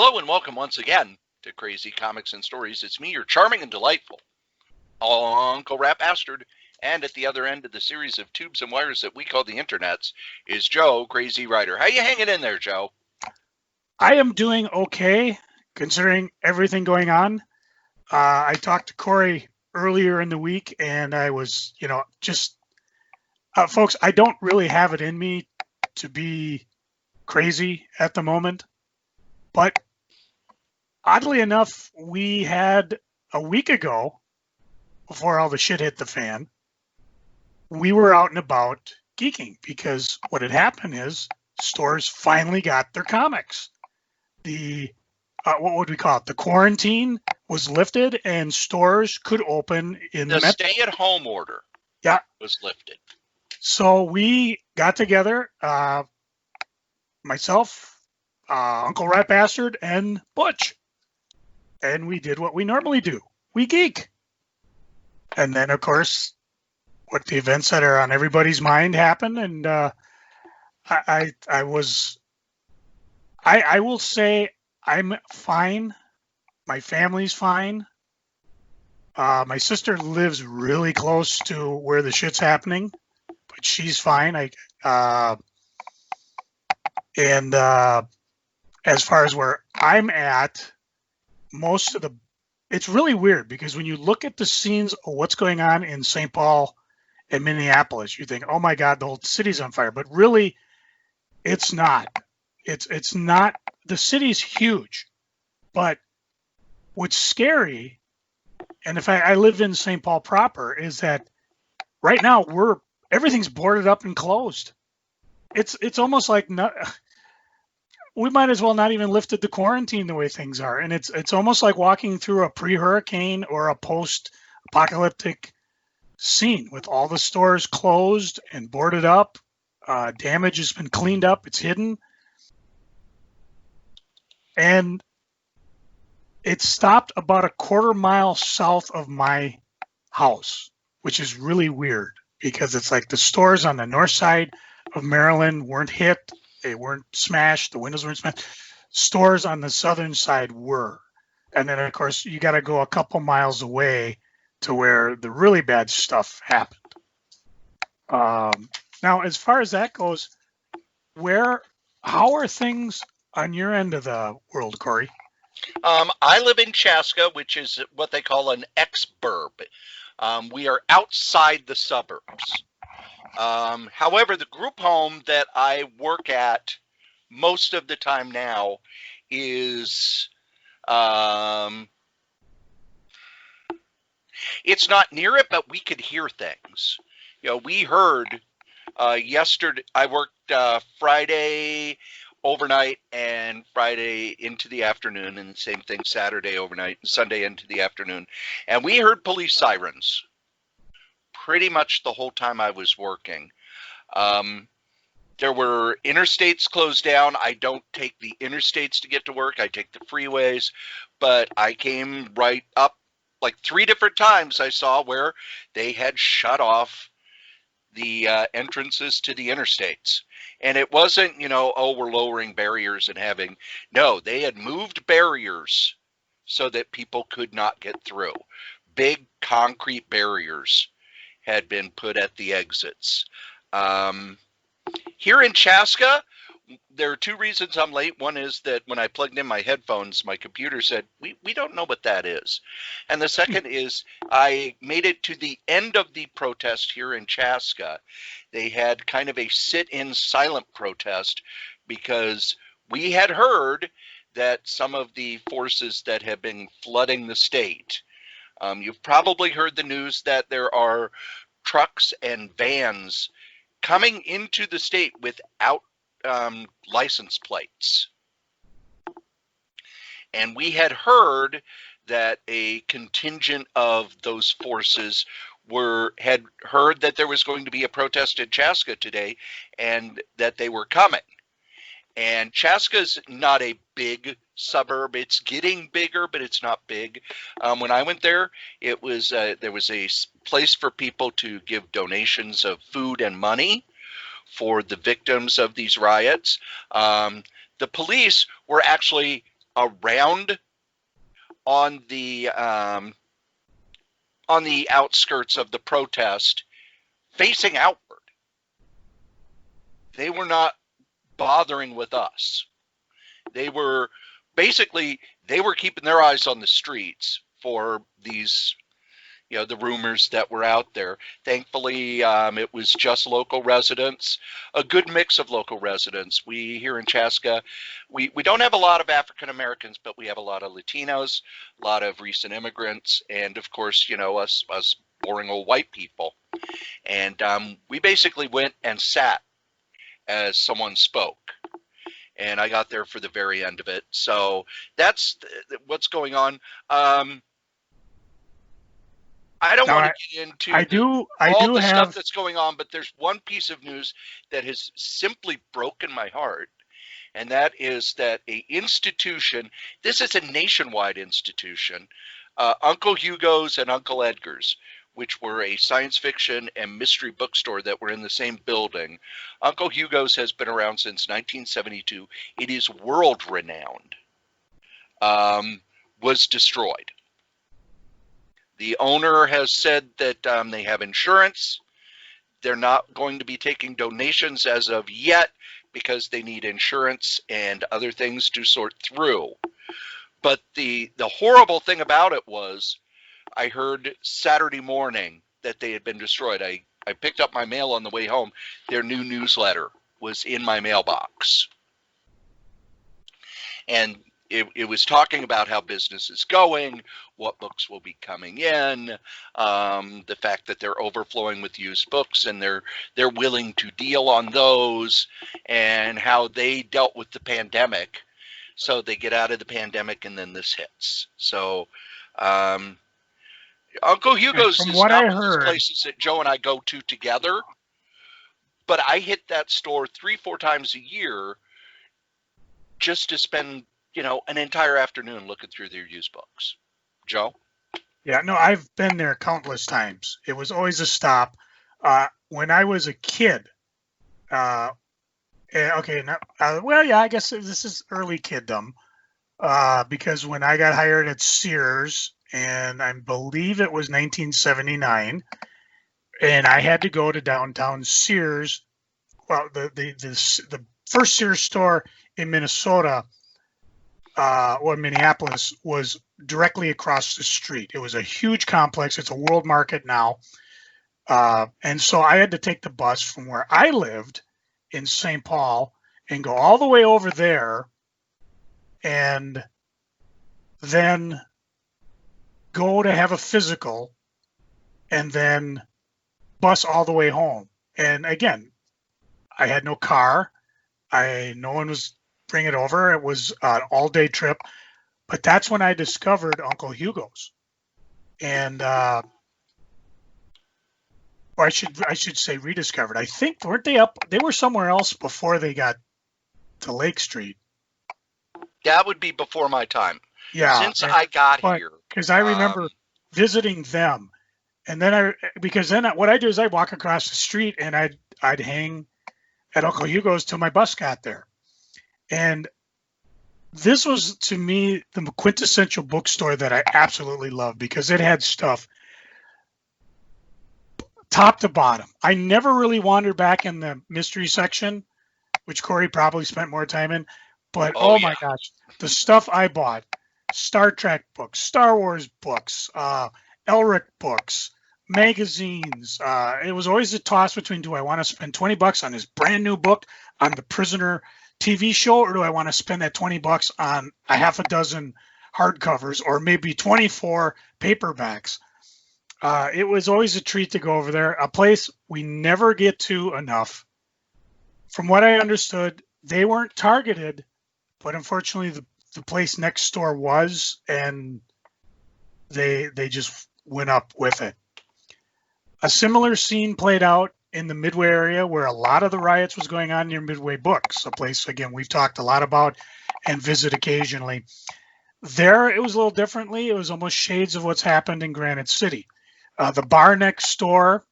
Hello and welcome once again to Crazy Comics and Stories. It's me, your charming and delightful Uncle Rap Bastard, and at the other end of the series of tubes and wires that we call the internets is Joe, Crazy Writer. How you hanging in there, Joe? I am doing okay, considering everything going on. I talked to Cory earlier in the week, and I was, folks, I don't really have it in me to be crazy at the moment. But oddly enough, we had a week ago, before all the shit hit the fan, we were out and about geeking because what had happened is stores finally got their comics. The what would we call it? The quarantine was lifted and stores could open in the stay-at-home order. Yeah, was lifted. So we got together, myself, Uncle Rat Bastard, and Butch, and we did what we normally do: we geek. And then, of course, what the events that are on everybody's mind happened, and I will say I'm fine. My family's fine. My sister lives really close to where the shit's happening, but she's fine. As far as where I'm at, it's really weird because when you look at the scenes of what's going on in St. Paul and Minneapolis, you think, oh my God, the whole city's on fire. But really, it's not. It's not. The city's huge, but what's scary, and if I live in St. Paul proper, is that right now everything's boarded up and closed. It's almost like we might as well not even lifted the quarantine the way things are, and it's almost like walking through a pre-hurricane or a post-apocalyptic scene with all the stores closed and boarded up. Damage has been cleaned up; it's hidden. And it stopped about a quarter mile south of my house, which is really weird because it's like the stores on the north side of Maryland weren't hit. They weren't smashed. The windows weren't smashed. Stores on the southern side were. And then, of course, you got to go a couple miles away to where the really bad stuff happened. Now, as far as that goes, how are things on your end of the world, Cory? I live in Chaska, which is what they call an ex-burb. We are outside the suburbs. However, the group home that I work at most of the time now is, it's not near it, but we could hear things. We heard yesterday, I worked Friday overnight and Friday into the afternoon, and the same thing Saturday overnight and Sunday into the afternoon. And we heard police sirens pretty much the whole time I was working. There were interstates closed down. I don't take the interstates to get to work. I take the freeways. But I came right up like 3 different times I saw where they had shut off the entrances to the interstates. And it wasn't, we're lowering barriers and having. No, they had moved barriers so that people could not get through. Big concrete barriers had been put at the exits. Here in Chaska, there are 2 reasons I'm late. One is that when I plugged in my headphones, my computer said, we don't know what that is. And the second is I made it to the end of the protest here in Chaska. They had kind of a sit-in silent protest because we had heard that some of the forces that have been flooding the state, you've probably heard the news that there are trucks and vans coming into the state without license plates. And we had heard that a contingent of those forces had heard that there was going to be a protest in Chaska today and that they were coming. And Chaska's not a big suburb. It's getting bigger, but it's not big. When I went there, there was a place for people to give donations of food and money for the victims of these riots. The police were actually around on the outskirts of the protest, facing outward. They were not bothering with us. They were keeping their eyes on the streets for these, the rumors that were out there. Thankfully, it was just local residents, a good mix of local residents. We here in Chaska, we don't have a lot of African Americans, but we have a lot of Latinos, a lot of recent immigrants, and of course, us boring old white people. And we basically went and sat as someone spoke. And I got there for the very end of it. So that's what's going on. I don't want to get into all the stuff that's going on, but there's one piece of news that has simply broken my heart, and that is that a institution, this is a nationwide institution, Uncle Hugo's and Uncle Edgar's, which were a science fiction and mystery bookstore that were in the same building. Uncle Hugo's has been around since 1972. It is world renowned. Was destroyed. The owner has said that they have insurance. They're not going to be taking donations as of yet because they need insurance and other things to sort through. But the horrible thing about it was, I heard Saturday morning that they had been destroyed. I picked up my mail on the way home. Their new newsletter was in my mailbox. And it was talking about how business is going, what books will be coming in, the fact that they're overflowing with used books and they're willing to deal on those, and how they dealt with the pandemic. So they get out of the pandemic and then this hits. So Uncle Hugo's is not one of those places that Joe and I go to together, but I hit that store 3-4 times a year just to spend an entire afternoon looking through their used books. Joe? Yeah, no, I've been there countless times. It was always a stop. When I was a kid, I guess this is early kiddom, because when I got hired at Sears, and I believe it was 1979, and I had to go to downtown Sears. Well, the first Sears store in Minnesota, or Minneapolis, was directly across the street. It was a huge complex. It's a world market now. And so I had to take the bus from where I lived in St. Paul and go all the way over there, and then go to have a physical, and then bus all the way home. And again, I had no car. No one was bringing it over. It was an all-day trip. But that's when I discovered Uncle Hugo's. And or I should say rediscovered. I think, weren't they up? They were somewhere else before they got to Lake Street. That would be before my time. Yeah. Since I got here. Because I remember visiting them. And then what I do is I walk across the street and I'd hang at Uncle Hugo's till my bus got there. And this was, to me, the quintessential bookstore that I absolutely loved, because it had stuff top to bottom. I never really wandered back in the mystery section, which Cory probably spent more time in. But my gosh, the stuff I bought: Star Trek books, Star Wars books, Elric books, magazines. It was always a toss between, do I want to spend $20 on this brand new book on the Prisoner TV show, or do I want to spend that $20 on a half a dozen hardcovers, or maybe 24 paperbacks? It was always a treat to go over there. A place we never get to enough. From what I understood, they weren't targeted, but unfortunately the place next door was, and they just went up with it. A similar scene played out in the Midway area, where a lot of the riots was going on near Midway Books, a place, again, we've talked a lot about and visit occasionally. There, it was a little differently. It was almost shades of what's happened in Granite City. The bar next door,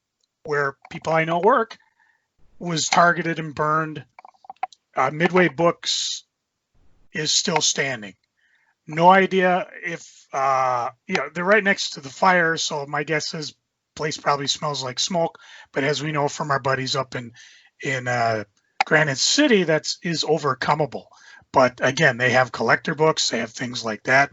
where people I know work, was targeted and burned. Midway Books is still standing. No idea if they're right next to the fire, so my guess is place probably smells like smoke. But as we know from our buddies up in Granite City, that is overcomable. But again, they have collector books, they have things like that.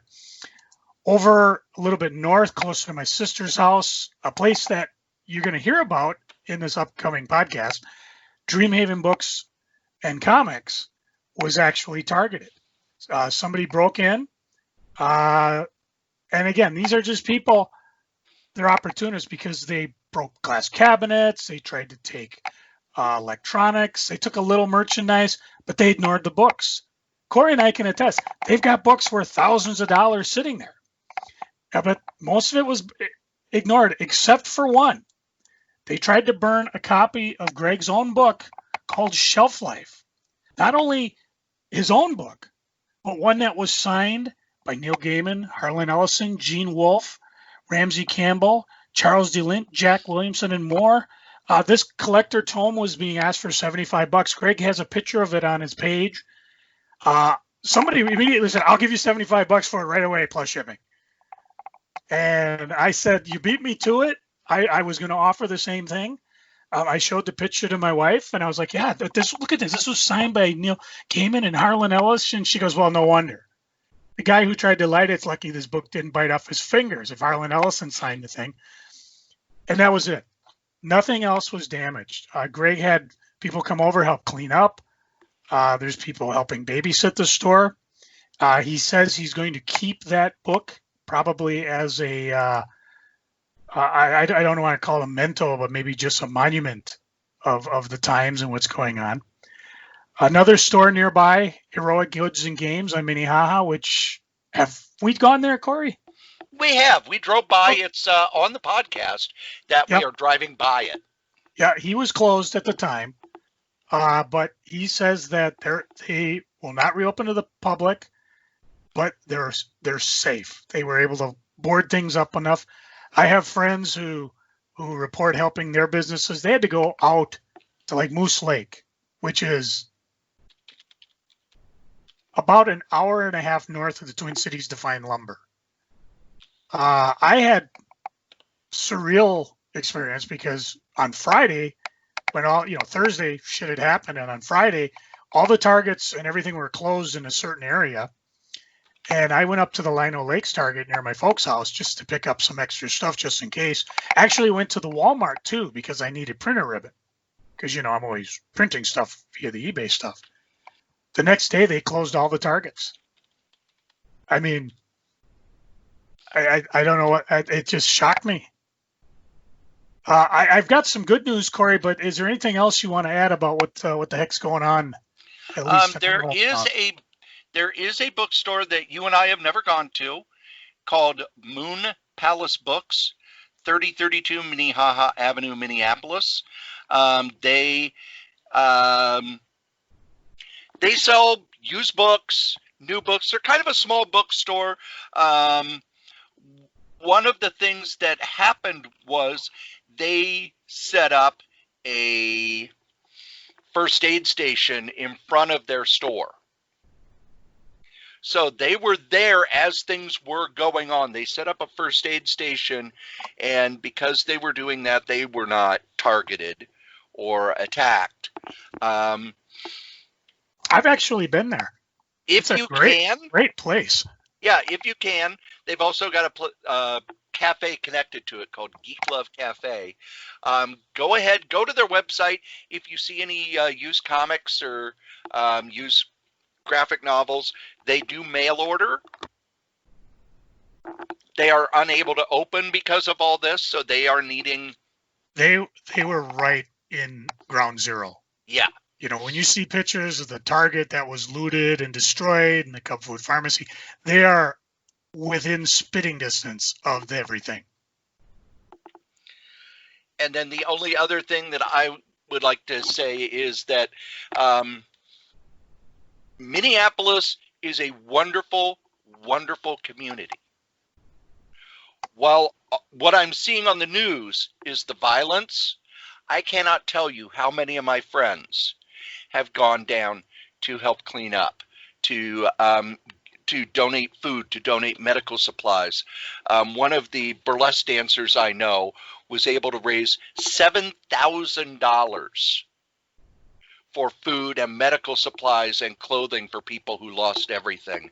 Over a little bit north, closer to my sister's house, a place that you're going to hear about in this upcoming podcast, Dreamhaven Books and Comics was actually targeted. Somebody broke in. And again, these are just people, they're opportunists because they broke glass cabinets. They tried to take electronics. They took a little merchandise, but they ignored the books. Cory and I can attest, they've got books worth thousands of dollars sitting there. But most of it was ignored, except for one. They tried to burn a copy of Greg's own book called Shelf Life. Not only his own book, but one that was signed by Neil Gaiman, Harlan Ellison, Gene Wolfe, Ramsey Campbell, Charles DeLint, Jack Williamson, and more. This collector tome was being asked for $75. Greg has a picture of it on his page. Somebody immediately said, "I'll give you $75 for it right away, plus shipping." And I said, "You beat me to it." I was going to offer the same thing. I showed the picture to my wife, and I was like, "Yeah, look at this. This was signed by Neil Gaiman and Harlan Ellis." And she goes, "Well, no wonder. The guy who tried to light it's lucky this book didn't bite off his fingers if Harlan Ellison signed the thing." And that was it. Nothing else was damaged. Greg had people come over, help clean up. There's people helping babysit the store. He says he's going to keep that book probably as a, I don't want to call it a memento, but maybe just a monument of the times and what's going on. Another store nearby, Heroic Goods and Games on Minnehaha, which have we gone there, Cory? We have. We drove by. It's on the podcast that we are driving by it. Yeah, he was closed at the time, but he says that they will not reopen to the public, but they're safe. They were able to board things up enough. I have friends who report helping their businesses. They had to go out to like Moose Lake, which is about an hour and a half north of the Twin Cities to find lumber. I had surreal experience because on Friday, when Thursday shit had happened, and on Friday, all the Targets and everything were closed in a certain area. And I went up to the Lino Lakes Target near my folks' house just to pick up some extra stuff just in case. Actually went to the Walmart too because I needed printer ribbon because, I'm always printing stuff via the eBay stuff. The next day, they closed all the Targets. I mean, I don't know what, it just shocked me. I've got some good news, Cory, but is there anything else you want to add about what the heck's going on? At least there is a bookstore that you and I have never gone to called Moon Palace Books, 3032 Minnehaha Avenue, Minneapolis. They sell used books, new books. They're kind of a small bookstore. One of the things that happened was they set up a first aid station in front of their store. So they were there as things were going on. They set up a first aid station, and because they were doing that, they were not targeted or attacked. I've actually been there. If you can. Great place. Yeah, if you can. They've also got a cafe connected to it called Geek Love Cafe. Go ahead, go to their website. If you see any used comics or used graphic novels, they do mail order. They are unable to open because of all this, so they are needing. They were right in ground zero. Yeah. When you see pictures of the Target that was looted and destroyed and the Cub Food Pharmacy, they are within spitting distance of everything. And then the only other thing that I would like to say is that Minneapolis is a wonderful, wonderful community. While what I'm seeing on the news is the violence, I cannot tell you how many of my friends have gone down to help clean up, to to donate food, to donate medical supplies. One of the burlesque dancers I know was able to raise $7,000 for food and medical supplies and clothing for people who lost everything.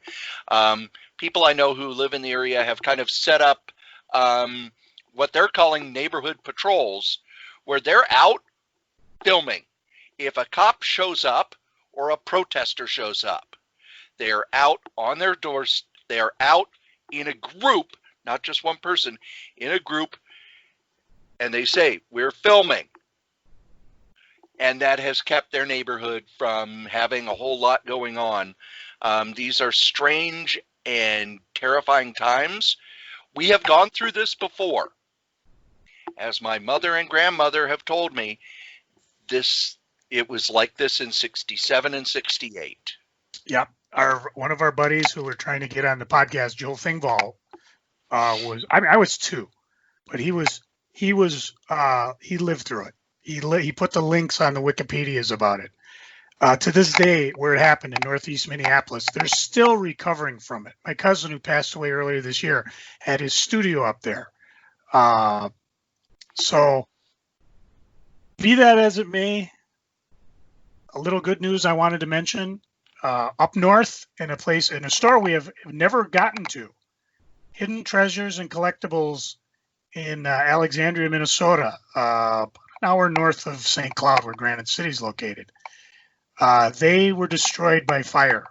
People I know who live in the area have kind of set up what they're calling neighborhood patrols, where they're out filming. If a cop shows up or a protester shows up, they're out on their doors. They're out in a group, not just one person, in a group, and they say, we're filming. And that has kept their neighborhood from having a whole lot going on. These are strange and terrifying times. We have gone through this before. As my mother and grandmother have told me, it was like this in 67 and 68. Yeah. One of our buddies who we're trying to get on the podcast, Joe Thingvall, I was 2, but he lived through it. He put the links on the Wikipedias about it. To this day, where it happened in Northeast Minneapolis, they're still recovering from it. My cousin, who passed away earlier this year, had his studio up there. So, be that as it may, a little good news I wanted to mention. Up north, in a store we have never gotten to, Hidden Treasures and Collectibles in Alexandria, Minnesota, about an hour north of St. Cloud, where Granite City is located. They were destroyed by fire.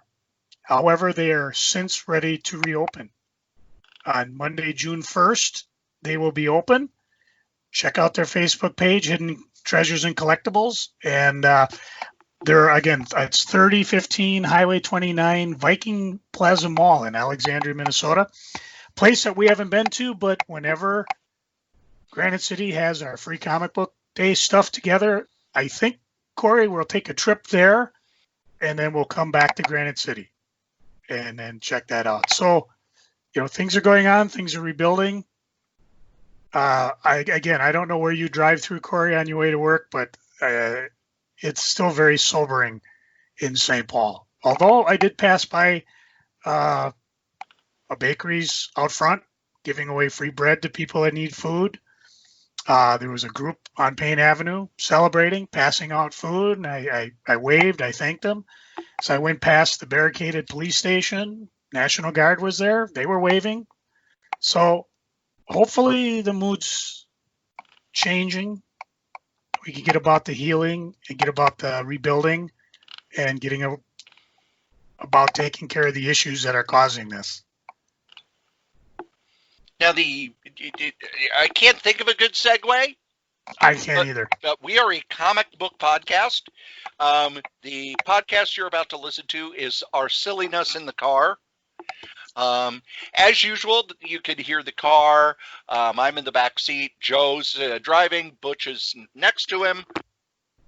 However, they are since ready to reopen. On Monday, June 1st, they will be open. Check out their Facebook page, Hidden Treasures and Collectibles. And it's 3015 Highway 29 Viking Plaza Mall in Alexandria, Minnesota. Place that we haven't been to, but whenever Granite City has our free comic book day stuff together, I think, Cory, we'll take a trip there, and then we'll come back to Granite City and then check that out. So, things are going on. Things are rebuilding. I don't know where you drive through, Cory, on your way to work, but it's still very sobering in St. Paul. Although I did pass by a bakery's out front giving away free bread to people that need food. There was a group on Payne Avenue celebrating, passing out food, and I waved, I thanked them. So I went past the barricaded police station. National Guard was there. They were waving. So hopefully the mood's changing. We can get about the healing and get about the rebuilding and getting about taking care of the issues that are causing this. Now, I can't think of a good segue. I can't either. But we are a comic book podcast. The podcast you're about to listen to is Our Silliness in the Car. As usual, you could hear the car. I'm in the back seat. Joe's driving. Butch is next to him.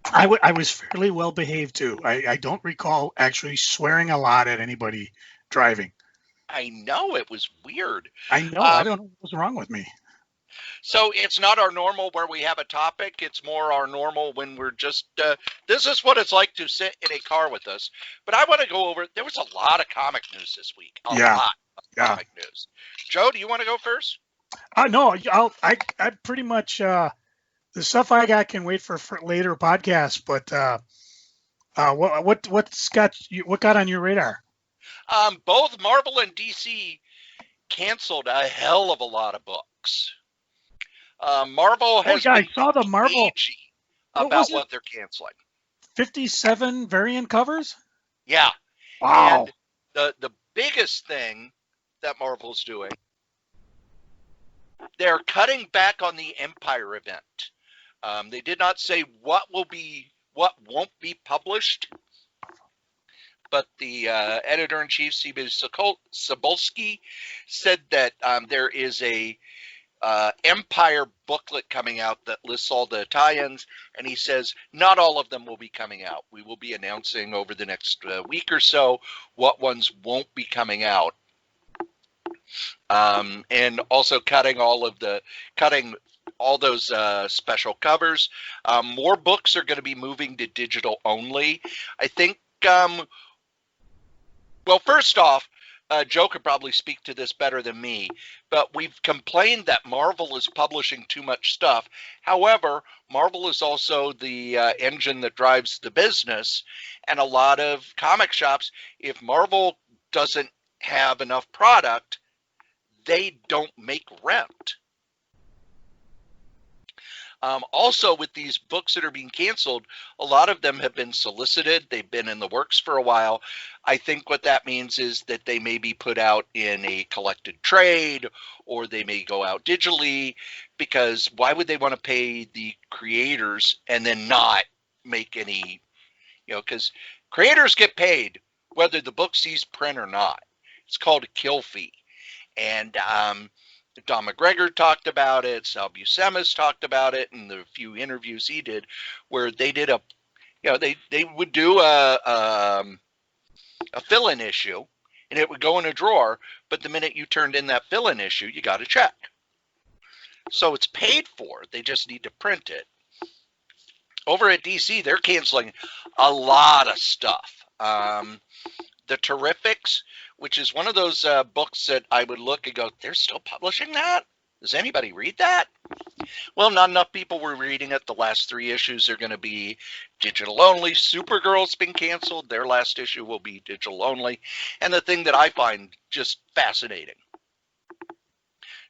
I was fairly well behaved too. I don't recall actually swearing a lot at anybody driving. I know, it was weird. I know. I don't know what's wrong with me. So it's not our normal where we have a topic. It's more our normal when we're just, this is what it's like to sit in a car with us. But I want to go over, there was a lot of comic news this week. A lot of comic news. Joe, do you want to go first? No, I pretty much, the stuff I got can wait for later podcasts, but what got on your radar? Both Marvel and DC canceled a hell of a lot of books. Marvel has I saw the Marvel about what they're canceling. 57 variant covers? Yeah. Wow. And the biggest thing that Marvel's doing, they're cutting back on the Empire event. They did not say what won't be published, but the editor-in-chief, Cebulski, said that there is a Empire booklet coming out that lists all the tie-ins, and he says not all of them will be coming out. We will be announcing over the next week or so what ones won't be coming out, and also cutting all those special covers. More books are going to be moving to digital only. I think. Well, first off, Joe could probably speak to this better than me, but we've complained that Marvel is publishing too much stuff. However, Marvel is also the engine that drives the business, and a lot of comic shops, if Marvel doesn't have enough product, they don't make rent. Also, with these books that are being canceled, a lot of them have been solicited. They've been in the works for a while. I think what that means is that they may be put out in a collected trade, or they may go out digitally, because why would they want to pay the creators and then not make any, because creators get paid whether the book sees print or not. It's called a kill fee. And Don McGregor talked about it. Sal Buscema's talked about it in the few interviews he did, where they did they would do a fill-in issue, and it would go in a drawer. But the minute you turned in that fill-in issue, you got a check. So it's paid for. They just need to print it. Over at DC, they're canceling a lot of stuff. The Terrifics, which is one of those books that I would look and go, they're still publishing that? Does anybody read that? Well, not enough people were reading it. The last 3 issues are going to be digital only. Supergirl's been canceled. Their last issue will be digital only. And the thing that I find just fascinating.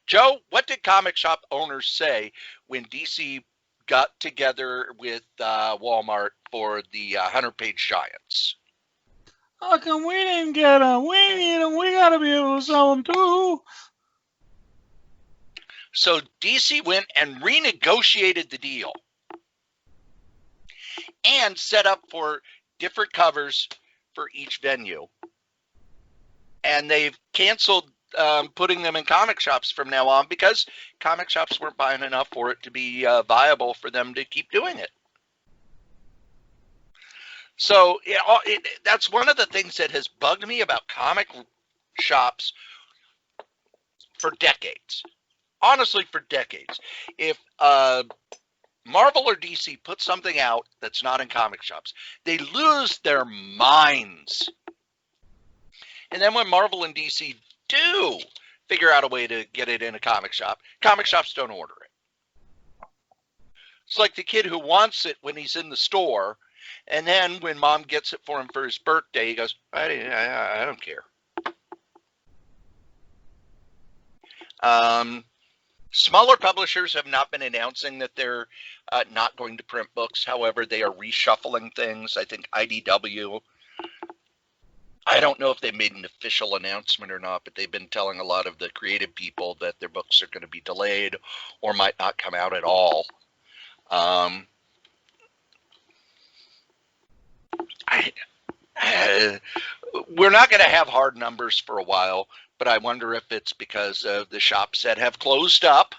Joe, what did comic shop owners say when DC got together with Walmart for the 100-page Giants? How come we didn't get them? We need them. We got to be able to sell them too. So DC went and renegotiated the deal and set up for different covers for each venue. And they've canceled putting them in comic shops from now on because comic shops weren't buying enough for it to be viable for them to keep doing it. So that's one of the things that has bugged me about comic shops for decades. Honestly, for decades. If Marvel or DC put something out that's not in comic shops, they lose their minds. And then when Marvel and DC do figure out a way to get it in a comic shops don't order it. It's like the kid who wants it when he's in the store, and then when mom gets it for him for his birthday, he goes, I don't care. Smaller publishers have not been announcing that they're not going to print books. However, they are reshuffling things. I think IDW, I don't know if they made an official announcement or not, but they've been telling a lot of the creative people that their books are going to be delayed or might not come out at all. We're not going to have hard numbers for a while, but I wonder if it's because of the shops that have closed up,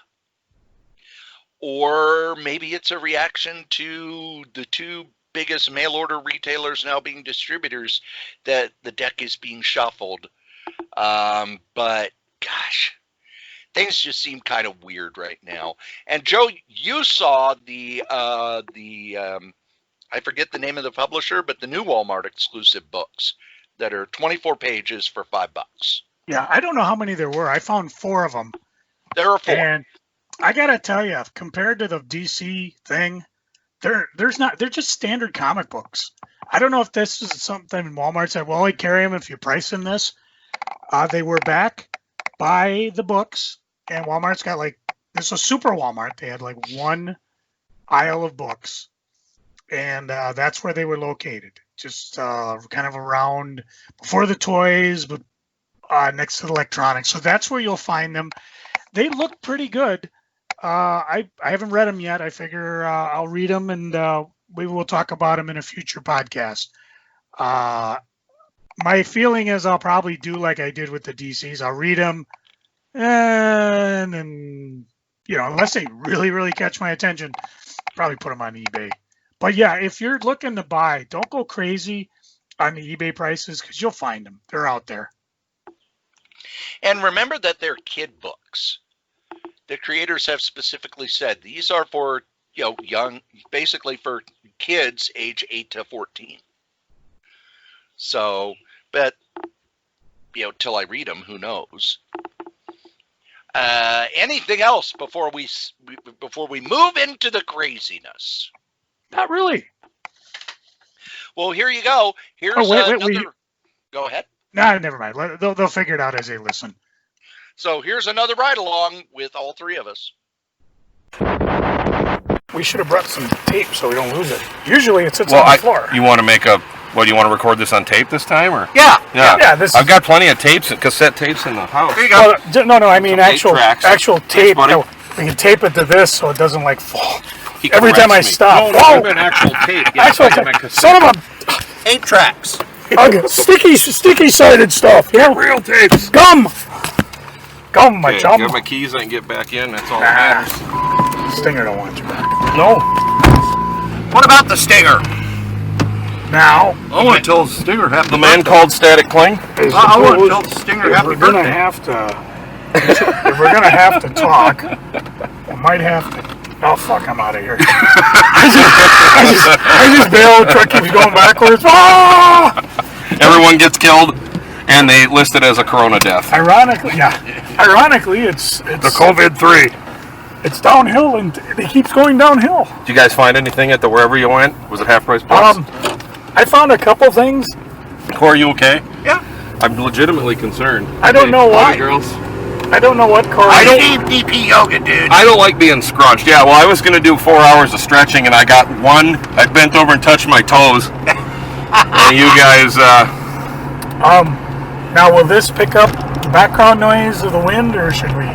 or maybe it's a reaction to the 2 biggest mail order retailers now being distributors, that the deck is being shuffled. But gosh, things just seem kind of weird right now. And Joe, you saw the I forget the name of the publisher, but the new Walmart exclusive books that are 24 pages for $5. Yeah, I don't know how many there were. I found 4 of them. There are 4. And I got to tell you, compared to the DC thing, they're just standard comic books. I don't know if this is something Walmart said, well, we carry them if you price in this. They were back by the books, and Walmart's got this is a super Walmart. They had 1 aisle of books, and that's where they were located. Just kind of around before the toys, but next to the electronics. So that's where you'll find them. They look pretty good. I haven't read them yet. I figure I'll read them, and we will talk about them in a future podcast. My feeling is I'll probably do like I did with the DCs. I'll read them, and then, unless they really, really catch my attention, probably put them on eBay. But yeah, if you're looking to buy, don't go crazy on the eBay prices, because you'll find them. They're out there. And remember that they're kid books. The creators have specifically said these are for young, basically for kids age 8 to 14. So, but till I read them. Who knows? Anything else before we move into the craziness? Not really. Well, here you go. Here's another. Go ahead. No, never mind. They'll figure it out as they listen. So here's another ride along with all three of us. We should have brought some tape so we don't lose it. Usually it sits on the floor. You want to make a... What, do you want to record this on tape this time, or? Yeah. I've got plenty of tapes, cassette tapes in the house. Here you go. Well, no, I mean actual tape. Thanks, we can tape it to this so it doesn't like fall. He Every time I corrects me. stop. No, I meant actual tape. Yeah, Actual tape. Son of a... 8 tracks. Okay, sticky-sided stuff. Yeah. Real tapes. Gum, my chum. Get my keys and get back in. That's all that matters. Stinger don't want you back. No. What about the Stinger? Now, I want to tell Stinger happy The man called Static Cling. I want to tell Stinger happy we're gonna birthday. if we're gonna have to talk, I might have to. Oh fuck! I'm out of here. I just bail. The truck keeps going backwards. Ah! Everyone gets killed, and they list it as a corona death. Ironically, it's The COVID-3. It's downhill, and it keeps going downhill. Did you guys find anything at the wherever you went? Was it Half Price Plus? I found a couple things. Corey, you okay? Yeah. I'm legitimately concerned. I don't know why. Hi, girls. I don't know what Corey. I don't need DP yoga, dude. I don't like being scrunched. Yeah, well, I was going to do 4 hours of stretching, and I got one. I bent over and touched my toes. And you guys, Now, will this pick up the background noise of the wind, or should we?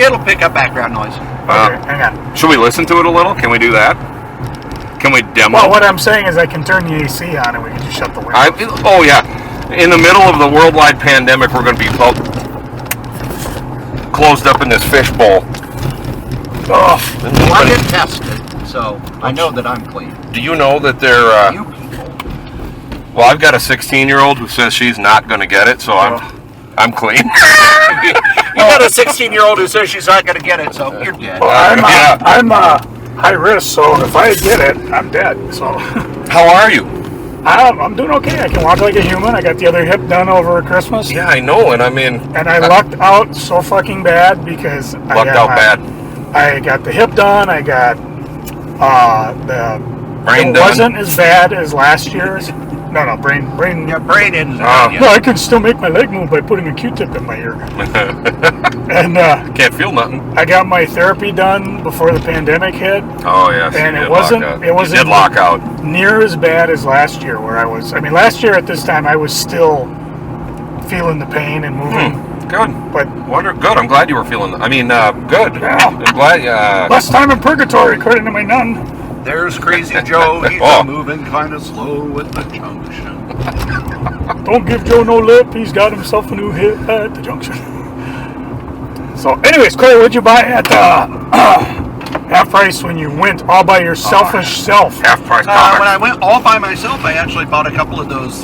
It'll pick up background noise. Okay, hang on. should we listen to it a little? Can we do that? Can we demo? Well, what I'm saying is I can turn the AC on, and we can just shut the window. Oh, yeah. In the middle of the worldwide pandemic, we're going to be closed up in this fishbowl. Oh, Well, I didn't test it, so I know that I'm clean. Do you know that they're... You people. Well, I've got a 16-year-old who says she's not going to get it, so I'm clean. You got a 16-year-old who says she's not going to get it, so you're dead. well, I'm high risk, so if I get it, I'm dead. So How are you? I'm doing okay. I can walk like a human. I got the other hip done over Christmas. Yeah, I know, and I mean... And I lucked out so fucking bad because I got the hip done. I got the Brain it done. wasn't as bad as last year's. No, brain. Yeah, brain isn't. No, I can still make my leg move by putting a Q-tip in my ear. And Can't feel nothing. I got my therapy done before the pandemic hit. Oh, yes. And you it did wasn't- lock out. it wasn't- You did lock out. Near as bad as last year, where I was. I mean, last year at this time, I was still feeling the pain and moving. Good. But Good. I'm glad you were feeling... good. Yeah. I'm glad... less time in purgatory, according to my nun. There's Crazy Joe. He's Oh. moving kind of slow with the junction. Don't give Joe no lip. He's got himself a new hit at the junction. So, anyways, Kray, what'd you buy at half price when you went all by your selfish self? Half price When comic. I went all by myself, I actually bought a couple of those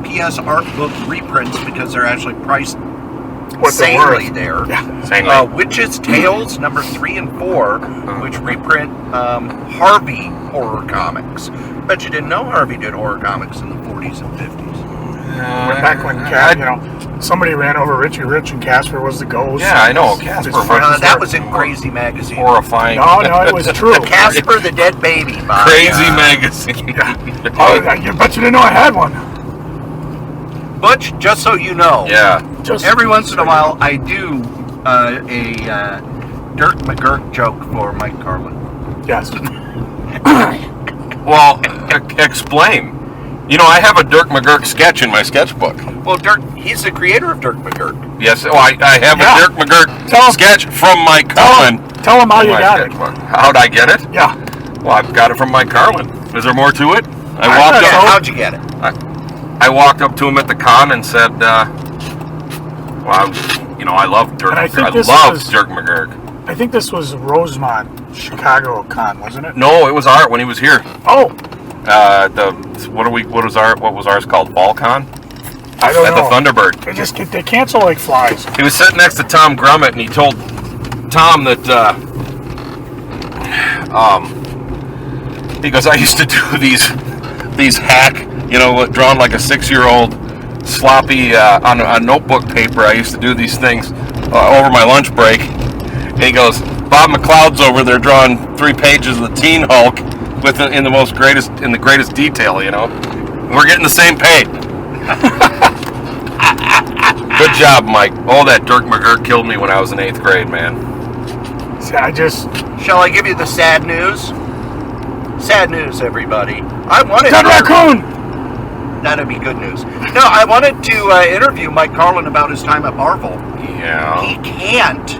PS art book reprints because they're actually priced What they're sanely worth. there. Yeah. Sanely. Witches' Tales number 3 and 4, which reprint Harvey horror comics. Bet you didn't know Harvey did horror comics in the 40s and 50s. Back when somebody ran over Richie Rich and Casper was the ghost. Yeah, I know. Casper was That was in Crazy Magazine. horrifying. No, it was true. Casper the Dead Baby. By, Crazy magazine. Oh, I bet you didn't know I had one. Butch, just so you know, Yeah. Just every once in a while I do a Dirk McGurk joke for Mike Carlin. Yes. Well, explain. You know, I have a Dirk McGurk sketch in my sketchbook. Well, Dirk, he's the creator of Dirk McGurk. Yes, I have Yeah. a Dirk McGurk sketch from Mike Carlin. Tell him how you in my got it. sketchbook. How'd I get it? Yeah. Well, I've got it from Mike Carlin. Is there more to it? I walked Yeah, up. how'd you get it? I walked up to him at the con and said, "Well, I love Dirk. And I think I this love was- Dirk McGurk." I think this was Rosemont, Chicago con, wasn't it? No, it was Art when he was here. Oh, What was ours called? FallCon I don't at know. the Thunderbird. They cancel like flies. He was sitting next to Tom Grummett, and he told Tom that he goes, "I used to do these hack, drawn like a 6-year-old sloppy on notebook paper. I used to do these things over my lunch break. And he goes, Bob McLeod's over there drawing 3 pages of the Teen Hulk in the greatest detail. You know, we're getting the same pay. Good job, Mike. Oh, that Dirk McGurk killed me when I was in 8th grade, man. See, Shall I give you the sad news? Sad news, everybody. I wanted Dead raccoon! That'd be good news. No, I wanted to interview Mike Carlin about his time at Marvel. Yeah. He can't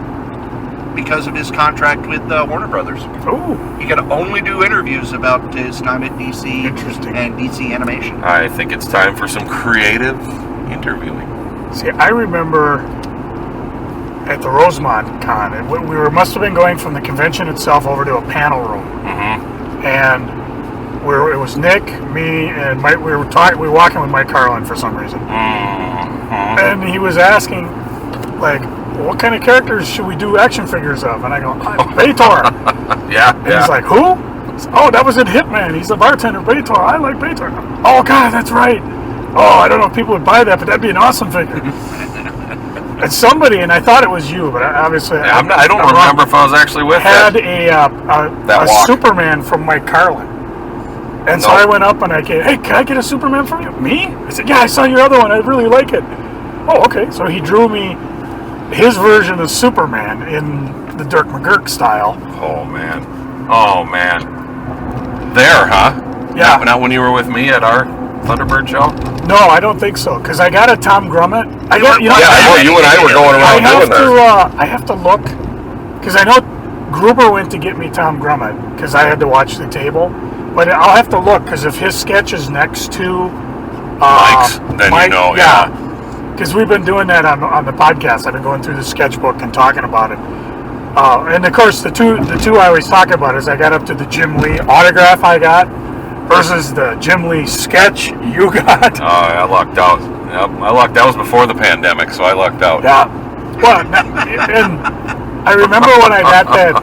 because of his contract with Warner Brothers. Ooh. He can only do interviews about his time at DC Interesting. and DC Animation. I think it's time for some creative interviewing. See, I remember at the Rosemont Con, must have been going from the convention itself over to a panel room. Mm-hmm. And it was Nick, me, and Mike. We were walking with Mike Carlin for some reason. Mm-hmm. And he was asking, like, what kind of characters should we do action figures of? And I go, Bator. Yeah, And he's like, who? Oh, that was in Hitman. He's a bartender, Bator. I like Bator. Oh, God, that's right. Oh, I don't know if people would buy that, but that'd be an awesome figure. And somebody, and I thought it was you, but obviously I don't remember if I was actually with had that a walk. Superman from Mike Carlin. And so No. I went up and I came, hey, can I get a Superman from you? Me? I said, yeah, I saw your other one. I really like it. Oh, okay. So he drew me his version of Superman in the Dirk McGurk style. Oh, man. There, huh? Yeah. Not when you were with me at our Thunderbird show? No, I don't think so, because I got a Tom Grummett. You and I were going around doing that. I have to look, because I know Gruber went to get me Tom Grummett, because I had to watch the table. But I'll have to look, because if his sketch is next to Mike's, then Mike, you know, yeah. Because we've been doing that on the podcast. I've been going through the sketchbook and talking about it. And of course, the two I always talk about is I got up to the Jim Lee autograph I got versus the Jim Lee sketch you got. Oh, I lucked out. Yep, I lucked. That was before the pandemic, so I lucked out. Yeah. Well, and I remember when I got that.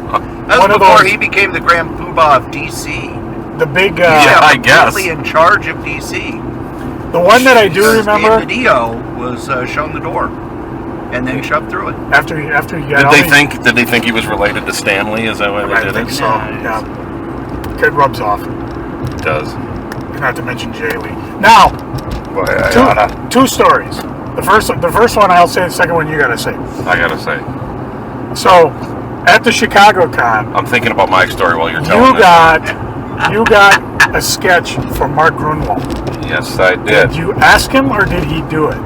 That one was of before those, he became the Grand Poobah of DC. the big. Yeah, I guess. Completely in charge of DC. The one that I do Because remember. Dave Didio was shown the door, and then shoved through it. After he got Did they think he was related to Stanley? Is that why they I did think it? so. Nice. Yeah. Kid rubs off. It does. Not to mention Jay Lee. Now, two stories. The first one I'll say. The second one you gotta say. I gotta say, So, at the Chicago Con, I'm thinking about my story while you're telling you got a sketch from Mark Grunwald. Yes, I did. Did you ask him or did he do it?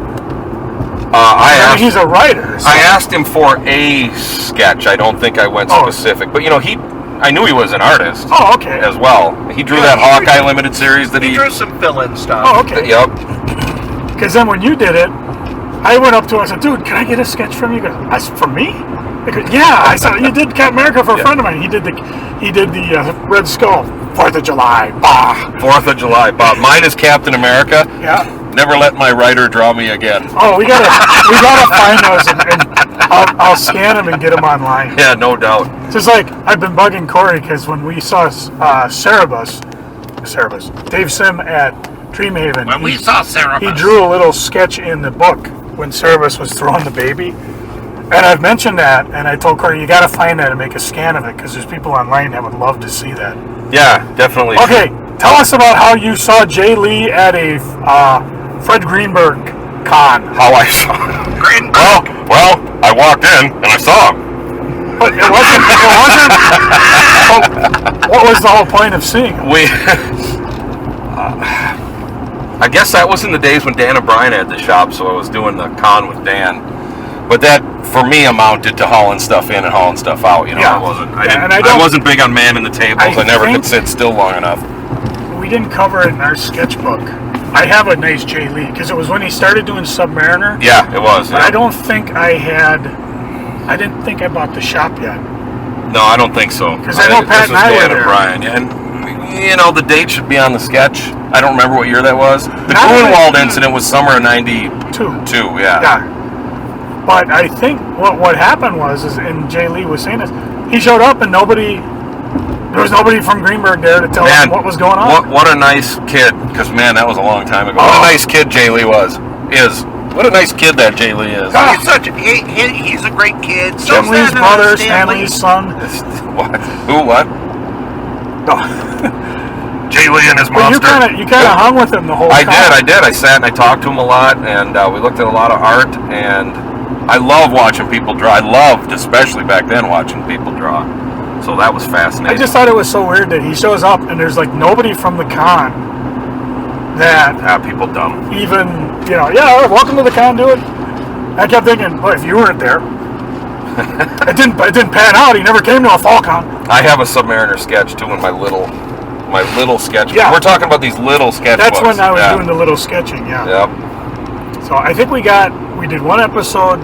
I mean, he's a writer. So. I asked him for a sketch. I don't think I went specific, but I knew he was an artist. Oh, okay. As well, he drew that Hawkeye limited series that He drew some fill-in stuff. Oh, okay. Yep. Because then when you did it, I went up to him and said, dude, can I get a sketch from you? He goes, "That's for me?" I go, yeah. I said, you did Captain America for a friend of mine. He did the Red Skull, 4th of July. Bah. 4th of July, Bob. Mine is Captain America. Yeah. Never let my writer draw me again. Oh, we gotta find those and I'll scan them and get them online. Yeah, no doubt. Just like I've been bugging Cory because when we saw Cerebus, Dave Sim at Dreamhaven, When we saw Cerebus, he drew a little sketch in the book when Cerebus was throwing the baby. And I've mentioned that, and I told Cory, you got to find that and make a scan of it because there's people online that would love to see that. Yeah, definitely. Okay, tell us about how you saw Jay Lee at a Fred Greenberg con. How I saw him. Well, I walked in and I saw him. But it wasn't. What was the whole point of seeing him? I guess that was in the days when Dan and Brian had the shop, so I was doing the con with Dan. But that, for me, amounted to hauling stuff in and hauling stuff out. Yeah. I wasn't big on manning the tables. I never could sit still long enough. We didn't cover it in our sketchbook. I have a nice Jay Lee because it was when he started doing Submariner. Yeah, it was. But Yeah. I don't think I didn't think I bought the shop yet. No, I don't think so. Because I know Pat and I were there. Brian, yeah. And the date should be on the sketch. I don't remember what year that was. The Not Grunwald even- incident was summer of '92. Yeah. Yeah. But I think what happened and Jay Lee was saying this, he showed up and there was nobody from Greenberg there to tell him what was going on. What a nice kid, because, man, that was a long time ago. What a nice kid Jay Lee was. is. What a nice kid that Jay Lee is. He's a great kid. So Jim Lee's brother, Stan Lee's son. What? Who? What? Jay Lee and his But monster. you kind of hung with him the whole I time. did. I sat and I talked to him a lot, and we looked at a lot of art, and I love watching people draw. I loved, especially back then, watching people draw. So that was fascinating. I just thought it was so weird that he shows up and there's like nobody from the con that people dumb. even, welcome to the con, dude. I kept thinking, well, if you weren't there, it didn't pan out. He never came to a fall con. I have a Submariner sketch too in my little sketch. Yeah. We're talking about these little sketch That's books. when I was doing the little sketching, yeah. Yep. So I think we did one episode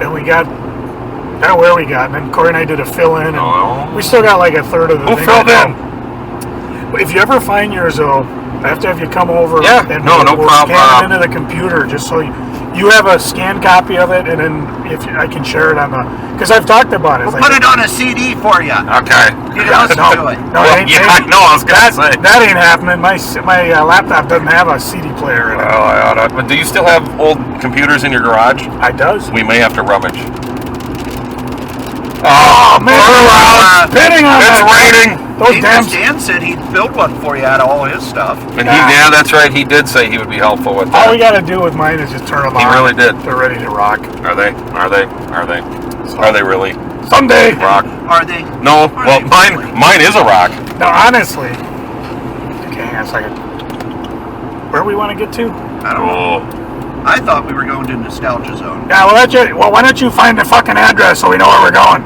and we got, I don't know where we got, and then Cory and I did a fill-in, and we still got like a third of the thing. Who filled in? But if you ever find yours, though, I have to have you come over and no we'll problem. scan it into the computer just so you have a scanned copy of it, and then I can share it on the, because I've talked about it. We'll put it on a CD for you. Okay. You can listen to it. No, I know. I was gonna say that ain't happening. My laptop doesn't have a CD player in it. Oh, I oughta. But do you still have old computers in your garage? I does. We may have to rummage. Oh man, we're bidding on It's that. raining. Those damn. Dan said he'd build one for you out of all his stuff. And that's right. He did say he would be helpful with All that. we gotta do with mine is just turn them on. He really did. They're ready to rock. Are they? So, Are they really? someday? Rock? Are they? No. Well, mine is a rock. Now, honestly, okay, hang on a second. Where we want to get to? I don't know. I thought we were going to Nostalgia Zone. Yeah, well, why don't you find the fucking address so we know where we're going?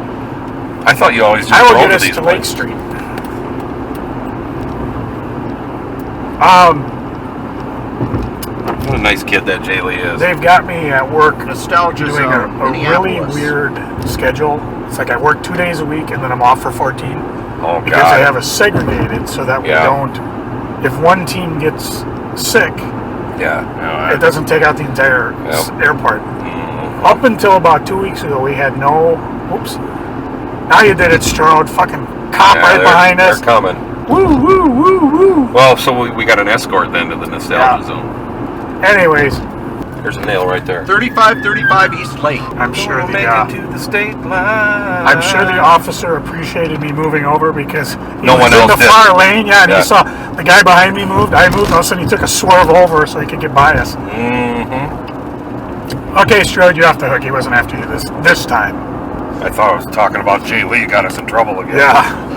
I thought you always just I will drove get us these to Lake places. Street. What a nice kid that Jay Lee is. They've got me at work Nostalgia doing Zone, a really Minneapolis. weird schedule. It's like I work 2 days a week and then I'm off for 14 Oh because God. I have it segregated so that we don't. If one team gets sick, Yeah. it doesn't take out the entire airport. Mm. Up until about 2 weeks ago, we had no. Whoops. Now you did it, Strode. Fucking cop right behind us. They're coming. Woo, woo, woo, woo. Well, so we got an escort then to the Nostalgia Zone. Anyways, There's a nail right there. 3535 East Lake. I'm sure Make the. it to the state line. I'm sure the officer appreciated me moving over because he No was one in else the did. far lane. Yeah, and Yeah. he saw the guy behind me moved. I moved. All of a sudden, he took a swerve over so he could get by us. Mm-hmm. Okay, Strode, you're off the hook. He wasn't after you this time. I thought I was talking about Jay Lee. Got us in trouble again. Yeah.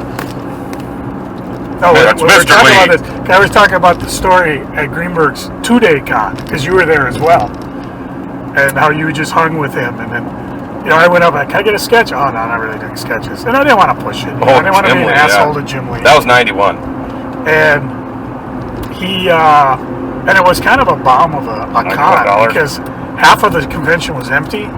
No, Yeah, we that's were Mr. talking Lee. about this. I was talking about the story at Greenberg's 2-day con because you were there as well, and how you just hung with him, and then I went up like, can I get a sketch? Oh no, not really doing sketches, and I didn't want to push it. I didn't want to be Jim an Lee, asshole to Jim Lee. That was 91. And he and it was kind of a bomb of a con $91. because half of the convention was empty.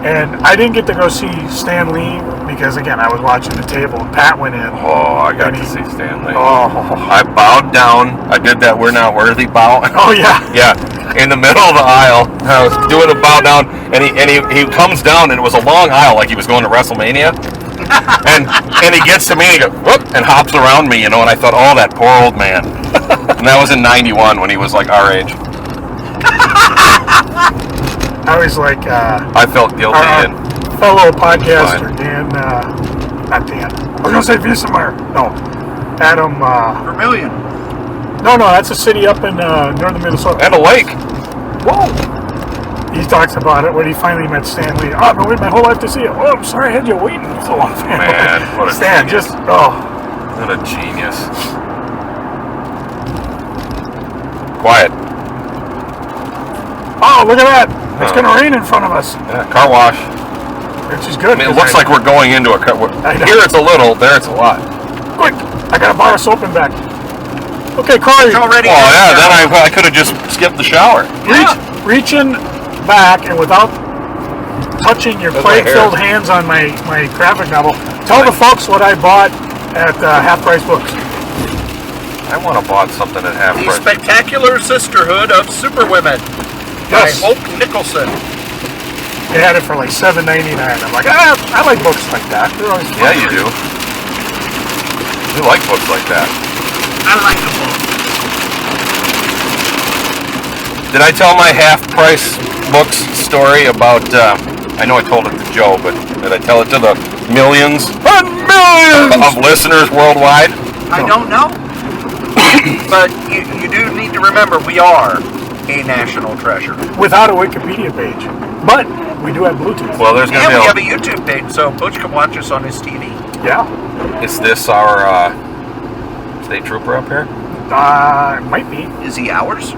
And I didn't get to go see Stan Lee because, again, I was watching the table. And Pat went in. Oh, I got And to see Stanley. Oh, I bowed down. I did that "We're Not Worthy" bow. oh yeah. Yeah, in the middle of the aisle. I was doing a bow down, and he comes down, and it was a long aisle, like he was going to WrestleMania. and he gets to me, and he goes, whoop, and hops around me, and I thought, oh, that poor old man. And that was in '91 when he was like our age. I was like, I felt guilty. our And fellow podcaster, Dan, not Dan. I was going to say Visameyer. No. Adam, Vermilion. no, that's a city up in northern Minnesota. and a lake. Whoa! He talks about it when he finally met Stan Lee. Oh, I've been waiting my whole life to see you. Oh, I'm sorry I had you waiting so long. Man, what a Stan, genius. just, What a genius. Quiet. oh, look at that. It's going to rain in front of us, Yeah, car wash. which is good. I mean, it looks like we're going into a car. I know. Here it's a little, there it's a lot. Quick, I got a bar of soap in back. Okay, Cory, It's already. Oh yeah, then I could have just skipped the shower. reaching back and without touching your That's my plague-filled hands on my graphic novel, tell the folks what I bought at Half Price Books. I want to bought something at half The price. Spectacular Sisterhood of Superwomen Yes. by Hope Nicholson. They had it for like $7.99. I'm like, I like books like that. They're always fun. Yeah, you do. You like books like that. I like the book. Did I tell my half-price books story about? I know I told it to Joe, but did I tell it to the millions and millions of listeners worldwide? I don't know. But you do need to remember, we are a national treasure. Without a Wikipedia page. But we do have Bluetooth. Well, there's And gonna we be have a YouTube page, so Butch can watch us on his TV. Yeah. Is this our state trooper up here? It might be. Is he ours?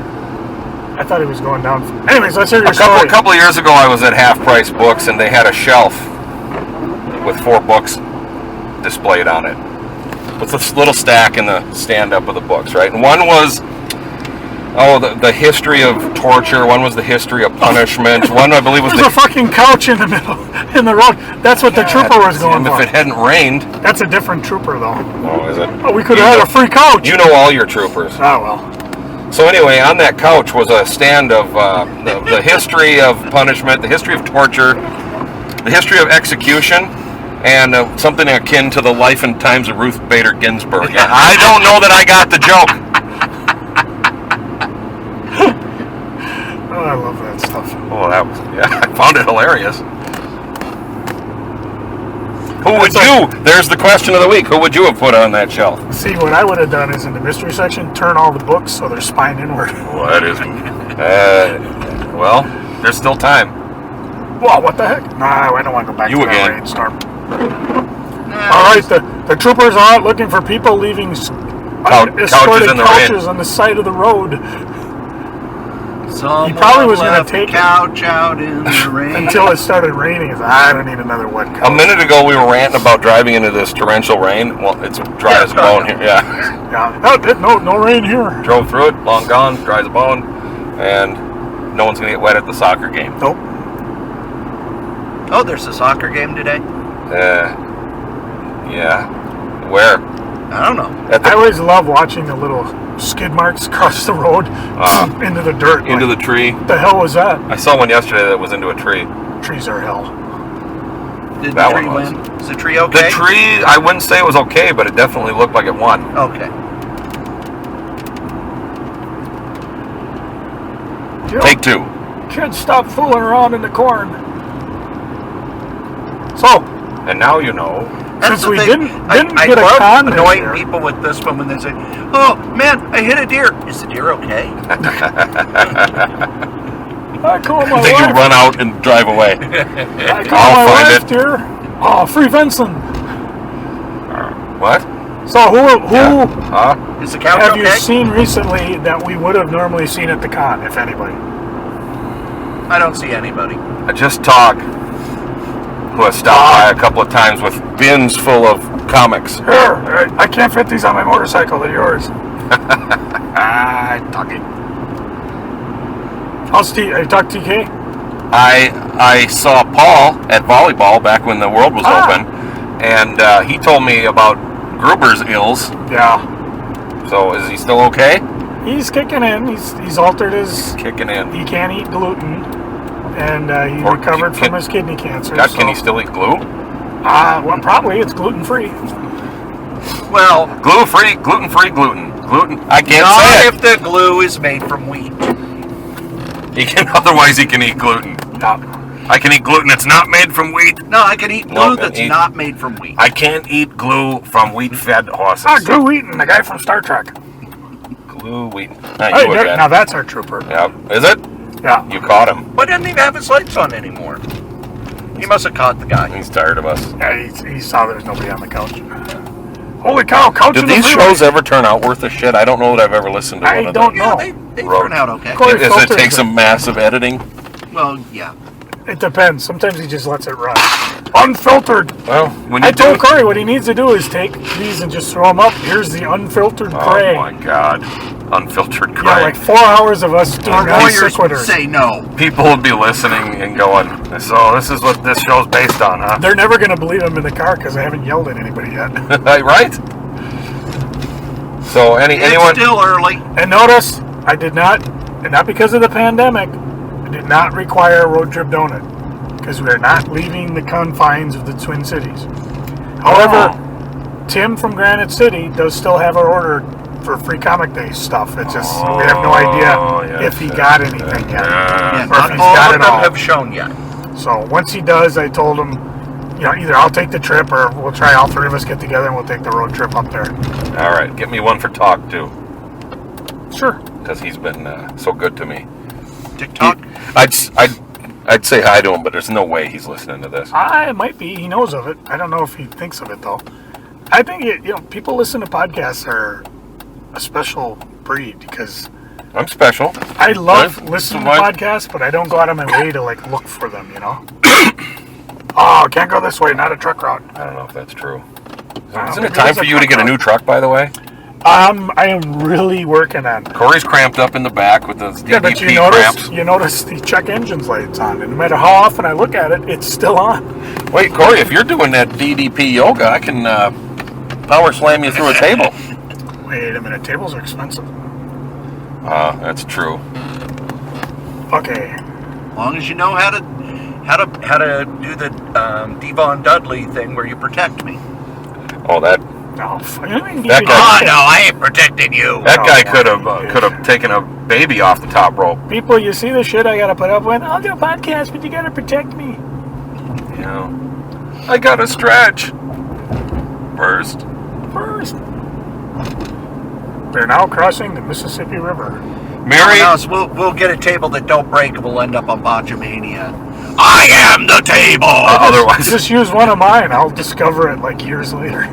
I thought he was going down. Anyways, let's hear your A story. couple of years ago, I was at Half Price Books, and they had a shelf with 4 books displayed on it, with a little stack in the stand-up of the books, right? And one was, the history of torture. One was the history of punishment. One, I believe, was There's a fucking couch in the middle, in the road. That's what the trooper was going And for. if it hadn't rained, That's a different trooper, though. oh, is it? Oh, we could have had a free couch. You know all your troopers. Oh, well. So anyway, on that couch was a stand of the history of punishment, the history of torture, the history of execution, and something akin to the life and times of Ruth Bader Ginsburg. Yeah, I don't know that I got the joke. Oh, I love that stuff. Oh, I found it hilarious. Who would you? There's the question of the week. Who would you have put on that shelf? See, what I would have done is in the mystery section, turn all the books so they're spine inward. Well, that is. Well, there's still time. Well, what the heck? Nah, I don't want to go back You to again. that rainstorm. All right, the troopers are out looking for people leaving escorted in the couches rain. on the side of the road Someone He probably was gonna left take a it. couch out in the rain. until it started raining. He's like, I don't need another wet couch. A minute ago, we were ranting about driving into this torrential rain. Well, it's dry Yeah, as it's a bone dry. here. Yeah. Yeah. No rain here. Drove through it, long gone, dry as a bone, and no one's going to get wet at the soccer game. Nope. Oh, there's a soccer game today? Yeah. Where? I don't know. At I the, always love watching the little skid marks across the road into the dirt. into Like, the tree. what the hell was that? I saw one yesterday that was into a tree. Trees are hell. Did That the tree one was. win? Is the tree okay? The tree, I wouldn't say it was okay, but it definitely looked like it won. Okay. Take two. Kids, stop fooling around in the corn. So, And now you know. since the we thing. didn't I get a love con this annoying year. people with this one when they say, "Oh man, I hit a deer. Is the deer okay?" I call my Then you wife. run out and drive away. I call I'll my find wife, it. dear. Oh, free fencing. What? So who Huh? Is the couch have okay? you seen recently that we would have normally seen at the con, if anybody? I don't see anybody. I just talked. Who has stopped by a couple of times with bins full of comics. Here, I can't fit these on my motorcycle. They're yours. Talking. How's T? Have you talked to TK? I saw Paul at volleyball back when the world was open, and he told me about Gruber's ills. Yeah. So is he still okay? He's kicking in. He's altered his. Kicking in. He can't eat gluten, and he Or recovered can- from his kidney cancer. God, can he still eat glue? Well, probably it's gluten free. Well, Gluten-free, gluten-free, gluten. Gluten. I can't not say it. if the glue is made from wheat. He can. Otherwise, he can eat gluten. No. I can eat gluten that's not made from wheat. No, I can eat glue No, that's eat- not made from wheat. I can't eat glue from wheat-fed horses. Glue Eaton, the guy from Star Trek. Glue wheat. Hey, You again. now that's our trooper. Yeah. Is it? Yeah. You caught him. Why doesn't he have his lights on anymore? He must have caught the guy. He's tired of us. Yeah, he saw there's nobody on the couch. Holy cow, couch Did in the these freeway. shows ever turn out worth a shit? I don't know that I've ever listened to I one of don't them. know. Yeah, they Road. turn out okay. Course. Does it filters take it. some massive editing? Well, yeah. It depends. Sometimes he just lets it run. Unfiltered. Well, when you I do told it- Cory what he needs to do is take these and just throw them up. Here's the unfiltered Kray. Oh my God. Unfiltered Yeah, Kray. like 4 hours of us doing Our non lawyers sequiturs. say no. People would be listening and going, so this is what this show's based on, huh? They're never going to believe him in the car because I haven't yelled at anybody yet. Right? So anyone? It's still early. And notice, I did not, and not because of the pandemic, I did not require a road trip donut because we are not leaving the confines of the Twin Cities. However, Tim from Granite City does still have our order for Free Comic Day stuff. It's just we have no idea if he got anything yet, Yeah, or if not he's all got of it them all. have shown yet. So once he does, I told him, either I'll take the trip or we'll try all three of us get together and we'll take the road trip up there. All right, get me one for Talk too, Sure. because he's been so good to me. TikTok. I'd say hi to him, but there's no way he's listening to this. It might be. He knows of it. I don't know if he thinks of it though. I think people listen to podcasts are a special breed because I'm special. I love Right. listening So to why- podcasts, but I don't go out of my way to look for them. Oh, can't go this way. Not a truck route. I don't know if that's true. Well, Isn't maybe it time there's for a you to truck get a route. new truck, by the way? I am really working on it. Corey's cramped up in the back with those Yeah, but DDP you cramps. notice the check engine's light's on, and no matter how often I look at it, it's still on. Wait, Corey, if you're doing that DDP yoga, I can power slam you through a table. Wait a minute, tables are expensive. That's true. Okay. As long as you know how to do the Devon Dudley thing where you protect me. Oh, that No, That guy- Oh no, I ain't protecting you. that guy Oh, could have taken a baby off the top rope. People, you see the shit I gotta put up with? I'll do a podcast, but you gotta protect me. You know, I got to stretch first. They're now crossing the Mississippi River. Mary, No, so we'll get a table that don't break and we'll end up on Botchamania. I am the table! otherwise, Just use one of mine. I'll discover it years later.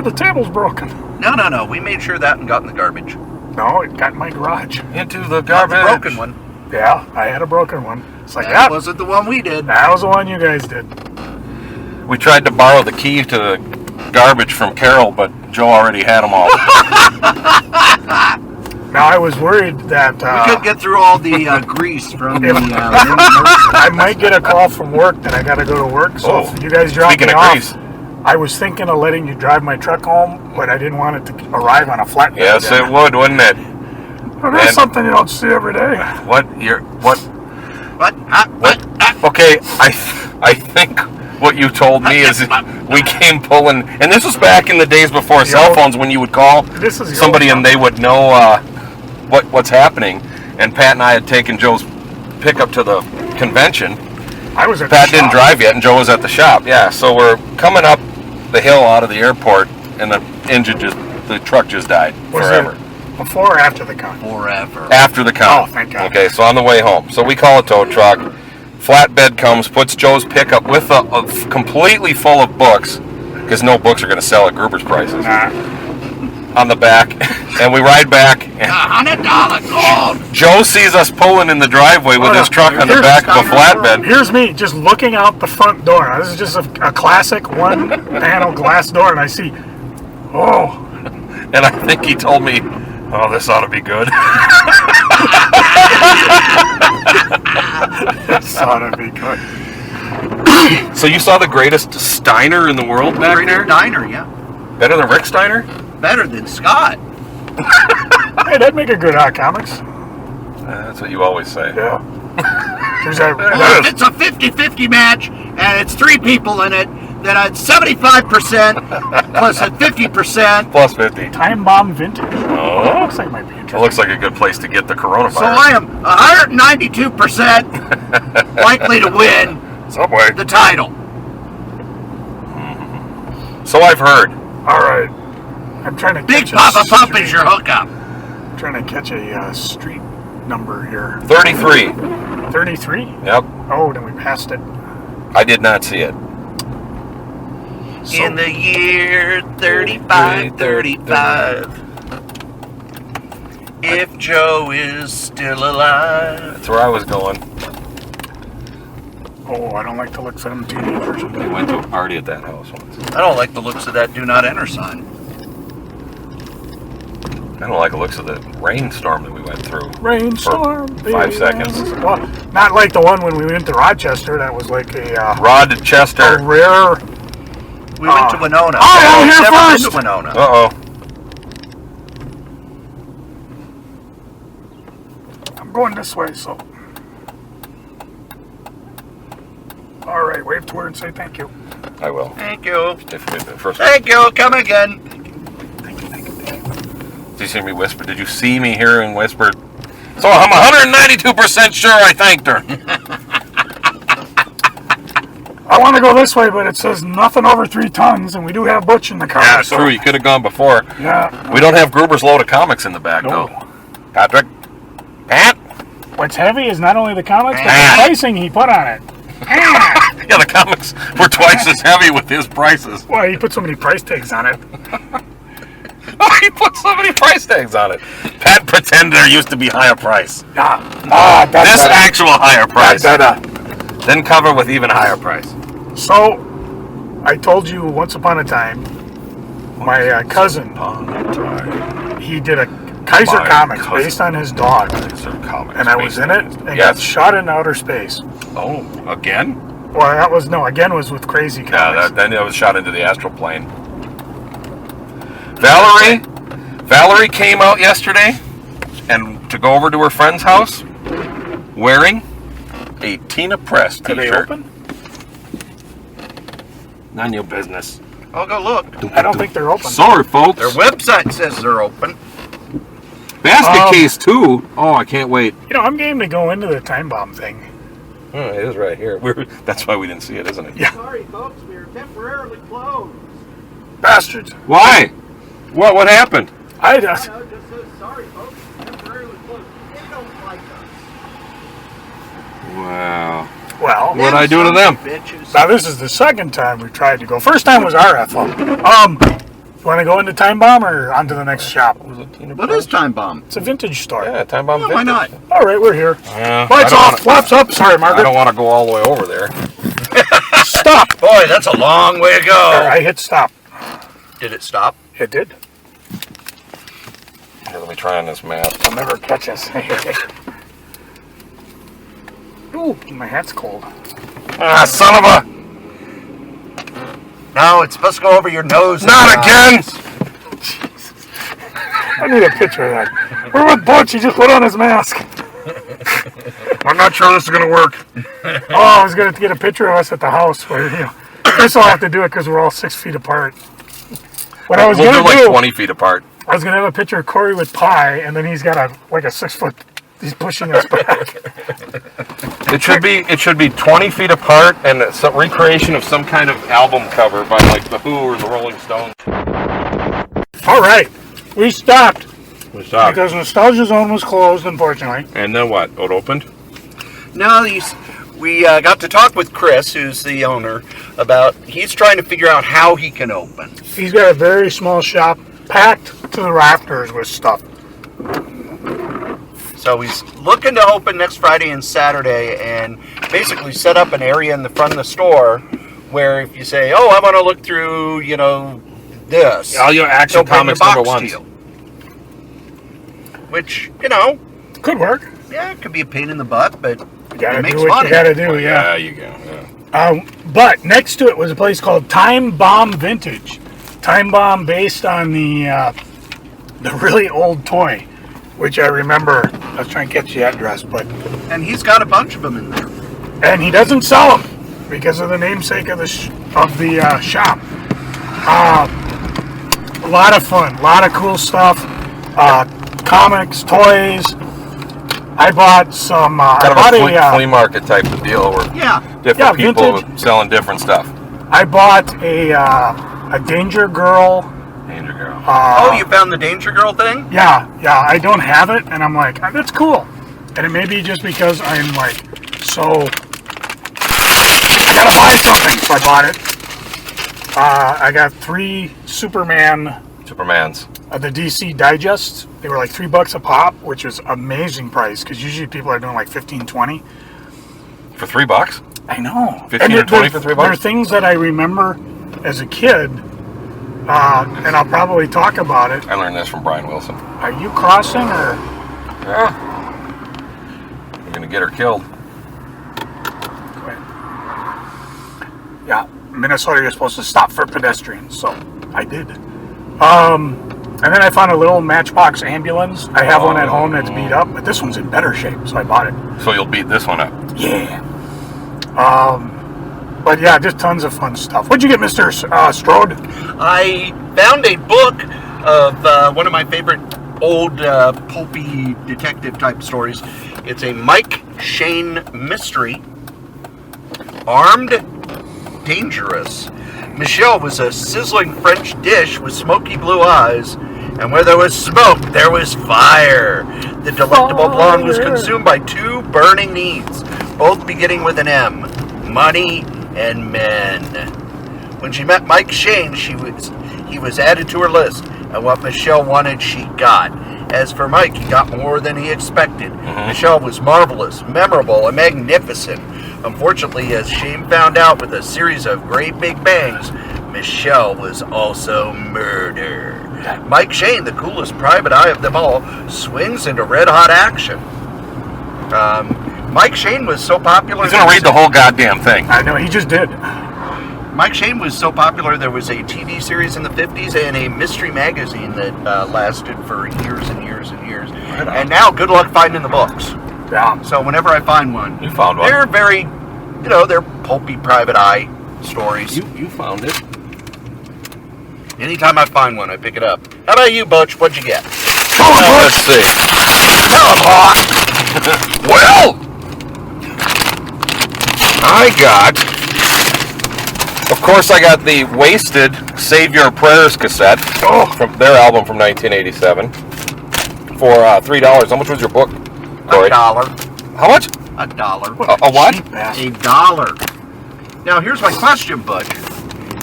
The table's broken. No. We made sure that and got in the garbage. No, it got in my garage. into the Not garbage. the broken one. Yeah, I had a broken one. It's like, That yeah, wasn't the one we did. that was the one you guys did. We tried to borrow the key to the garbage from Carol, but Joe already had them all. Now, I was worried that We couldn't get through all the grease from the I might get a call from work that I got to go to work. So Oh, if you guys drop speaking me of off, grease. I was thinking of letting you drive my truck home, but I didn't want it to arrive on a flatbed. Yes, it would, wouldn't it? Well, there's And- something you don't see every day. What? What? Okay, I think what you told me is we came pulling, and this was back in the days before cell old- phones when you would call This is the somebody old and they would know what's happening. And Pat and I had taken Joe's pickup to the convention. I was at Pat the didn't shop. drive yet, and Joe was at the shop. Yeah, so we're coming up the hill out of the airport, and the truck just died Was forever. it before or after the con? Forever. After the count. Oh, thank God. Okay, so on the way home. So we call a tow truck. Flatbed comes, puts Joe's pickup with completely full of books, because no books are going to sell at Gruber's prices, Nah. on the back. And we ride back, and $100 gold. Joe sees us pulling in the driveway with Oh, his truck on the here's back of a Steiner flatbed. Here's me just looking out the front door. Now, this is just a classic one-panel glass door, and I see, oh, And I think he told me, oh, this ought to be good. this ought to be good. So you saw the greatest Steiner in the world back Greater there? Diner, yeah. Better than Rick Steiner? Better than Scott. Hey, that'd make a good hot comics. That's what you always say. Yeah. Here's that. Well, if it's a 50-50 match and it's 3 people in it, then it's 75% plus a 50%. Plus 50. Time Bomb Vintage. Oh. Looks like it might be It interesting. looks like a good place to get the coronavirus. So I am 192% likely to win Subway. the title. So I've heard. All right. I'm trying to Big catch Papa a Pump street- is your hookup. Trying to catch a street number here. 33. 33? Yep. Oh, then we passed it. I did not see it. So, In the year 3535, if Joe is still alive. That's where I was going. oh, I don't like to look for them teenagers. We went to a party at that house once. I don't like the looks of that do not enter sign. I don't like the looks of the rainstorm that we went through. Rainstorm. For 5 seconds. Well, not like the one when we went to Rochester. That was like a Rod Chester. rare. We went to Winona. Oh, I've here never been first. to Winona. Uh-oh. I'm going this way, so. All right, wave to her and say thank you. I will. Thank you. First, Thank you. Come again. Thank you, thank you, thank you. Did you hear me whisper? Did you see me hearing whisper? So I'm 192% sure I thanked her. I want to go this way, but it says nothing over 3 tons, and we do have Butch in the car. Yeah, it's true. You could have gone before. Yeah. We don't have Gruber's load of comics in the back, though. Patrick? Pat? What's heavy is not only the comics, but Ah. the pricing he put on it. Yeah, the comics were twice as heavy with his prices. Well, he put so many price tags on it. Oh, he put so many price tags on it. Pat pretended there used to be higher price. This actual higher price. Then cover with even higher price. So, I told you once upon a time, my cousin, he did a Kaiser My comics cousin. based on his dog. And I was in it and got shot in outer space. Oh, again? Well, again was with Crazy Comics. Yeah, then it was shot into the astral plane. Valerie came out yesterday and to go over to her friend's house wearing a Tina Press Are they t-shirt. open? None of your business. I'll go look. I don't think they're open. Sorry, folks. Their website says they're open. Basket case too. Oh, I can't wait. You know, I'm game to go into the time bomb thing. Oh, it is right here. That's why we didn't see it, isn't it? Yeah. Sorry, folks, we are temporarily closed. Bastards. Why? What happened? I just. No, just says sorry, folks, temporarily closed. They don't like us. Wow. Well, What'd I do to them? Bitches. now this is the second time we've tried to go. First time was RFO. You want to go into Time Bomb or on to the next shop? What is Time Bomb? It's a vintage store. Yeah, time bomb. Why not? All right, we're here. Yeah, Lights off, flaps up. Sorry, I Margaret. don't want to go all the way over there. Stop. Boy, that's a long way to go. I hit stop. Did it stop? It did. Here, let me try on this map. They'll never catch us. Ooh, my hat's cold. Ah, son of a! No, it's supposed to go over your nose. Not again! I need a picture of that. We're with Butch. He just put on his mask. I'm not sure this is gonna work. Oh, I was going to get a picture of us at the house. Where, Chris will have to do it because we're all 6 feet apart. What I was We'll going do to like do, 20 feet apart. I was going to have a picture of Cory with pie, and then he's got a 6 foot. He's pushing us back. It should be 20 feet apart and some recreation of some kind of album cover by like the Who or the Rolling Stones. All right, we stopped We stopped. because Nostalgia Zone was closed, unfortunately. And then what? Oh, it opened? No, we got to talk with Chris, who's the owner, about he's trying to figure out how he can open. He's got a very small shop packed to the rafters with stuff. So he's looking to open next Friday and Saturday and basically set up an area in the front of the store where if you say, oh, I want to look through, this. All your Action he'll bring Comics the box number to ones. you. Which, Could work. yeah, it could be a pain in the butt, but You gotta it makes do what money. you gotta do, yeah. Yeah, you go. Yeah. But next to it was a place called Time Bomb Vintage. Time Bomb based on the really old toy, which I remember. I was trying to catch the address, but And he's got a bunch of them in there. and he doesn't sell them because of the namesake of the shop. A lot of fun, a lot of cool stuff, comics, toys. I bought some. I Kind bought of a flea a. market type of deal where Yeah. different Yeah, people vintage. selling different stuff. I bought a Danger Girl. Danger Girl. Oh, you found the Danger Girl thing? Yeah. I don't have it, and I'm like, that's cool. And it may be just because I'm like, so I gotta buy something, so I bought it. I got 3 Supermans, the DC Digests. They were like $3 a pop, which is amazing price because usually people are doing like 15, 20. For $3? I know. 15 or 20 for $3? There are things that I remember as a kid, and I'll probably talk about it. I learned this from Brian Wilson. Are you crossing or? You're gonna get her killed. Yeah, Minnesota, you're supposed to stop for pedestrians, so I did. And then I found a little Matchbox ambulance. I have one at home that's beat up, but this one's in better shape, so I bought it. So you'll beat this one up. Yeah. But yeah, just tons of fun stuff. What'd you get, Mr. Strode? I found a book of one of my favorite old pulpy detective type stories. It's a Mike Shane mystery. Armed, dangerous. Michelle was a sizzling French dish with smoky blue eyes, and where there was smoke, there was fire. The delectable blonde was consumed by 2 burning needs, both beginning with an M: money and men. When she met Mike Shane, he was added to her list, and what Michelle wanted, she got. As for Mike, he got more than he expected. Michelle was marvelous, memorable, and magnificent. Unfortunately, as Shane found out with a series of great big bangs, Michelle was also murdered. Mike Shane, the coolest private eye of them all, swings into red-hot action. Mike Shane was so popular... He's going to read the whole goddamn thing. I know, he just did. Mike Shane was so popular, there was a TV series in the 50s and a mystery magazine that lasted for years and years and years. Right on. And now, good luck finding the books. Yeah. So whenever I find one... You found one. They're very, they're pulpy private eye stories. You found it. Anytime I find one, I pick it up. How about you, Butch? What'd you get? Let's see. Well, I got... Of course, I got the Wasted Save Your Prayers cassette from their album from 1987 for $3. How much was your book, Cory? $1. How much? $1. A what? $1. Now, here's my question, Butch.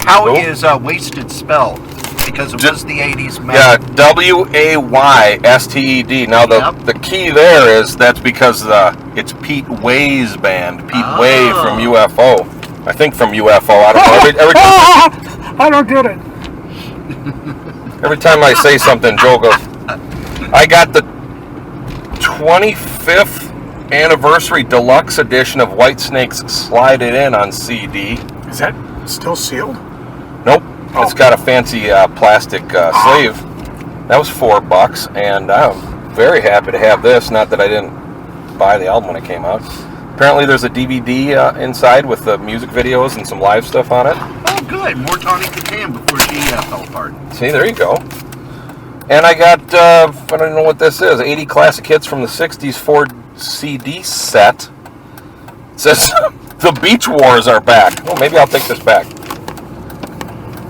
How is wasted spelled? Because it was the 80s. Yeah, W-A-Y-S-T-E-D. Now, the key there is that's because it's Pete Way's band. Pete Way from UFO. I think from UFO. I don't know. Every time, I don't get it. every time I say something, Joe goes, I got the 25th anniversary deluxe edition of Whitesnake's Slide It In on CD. Is that still sealed? Nope. It's got a fancy plastic sleeve. That was $4, and I'm very happy to have this. Not that I didn't buy the album when it came out. Apparently there's a DVD inside with the music videos and some live stuff on it. Oh, good. More Tawny Katan before she fell apart. See, there you go. And I got, I don't know what this is, 80 classic hits from the 60s 4 CD set. It says, the Beach Wars are back. Well, maybe I'll take this back.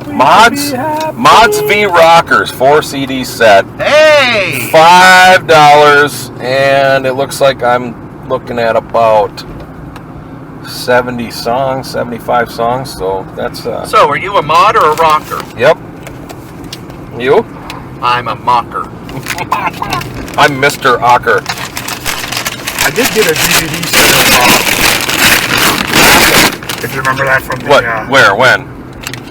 Mods v. Rockers 4 CD set. Hey! $5, and it looks like I'm looking at about 70 songs, 75 songs, so that's... So, are you a mod or a rocker? Yep. You? I'm a mocker. I'm Mr. Ocker. I did get a DVD set. If you remember that from the... What? Where? When?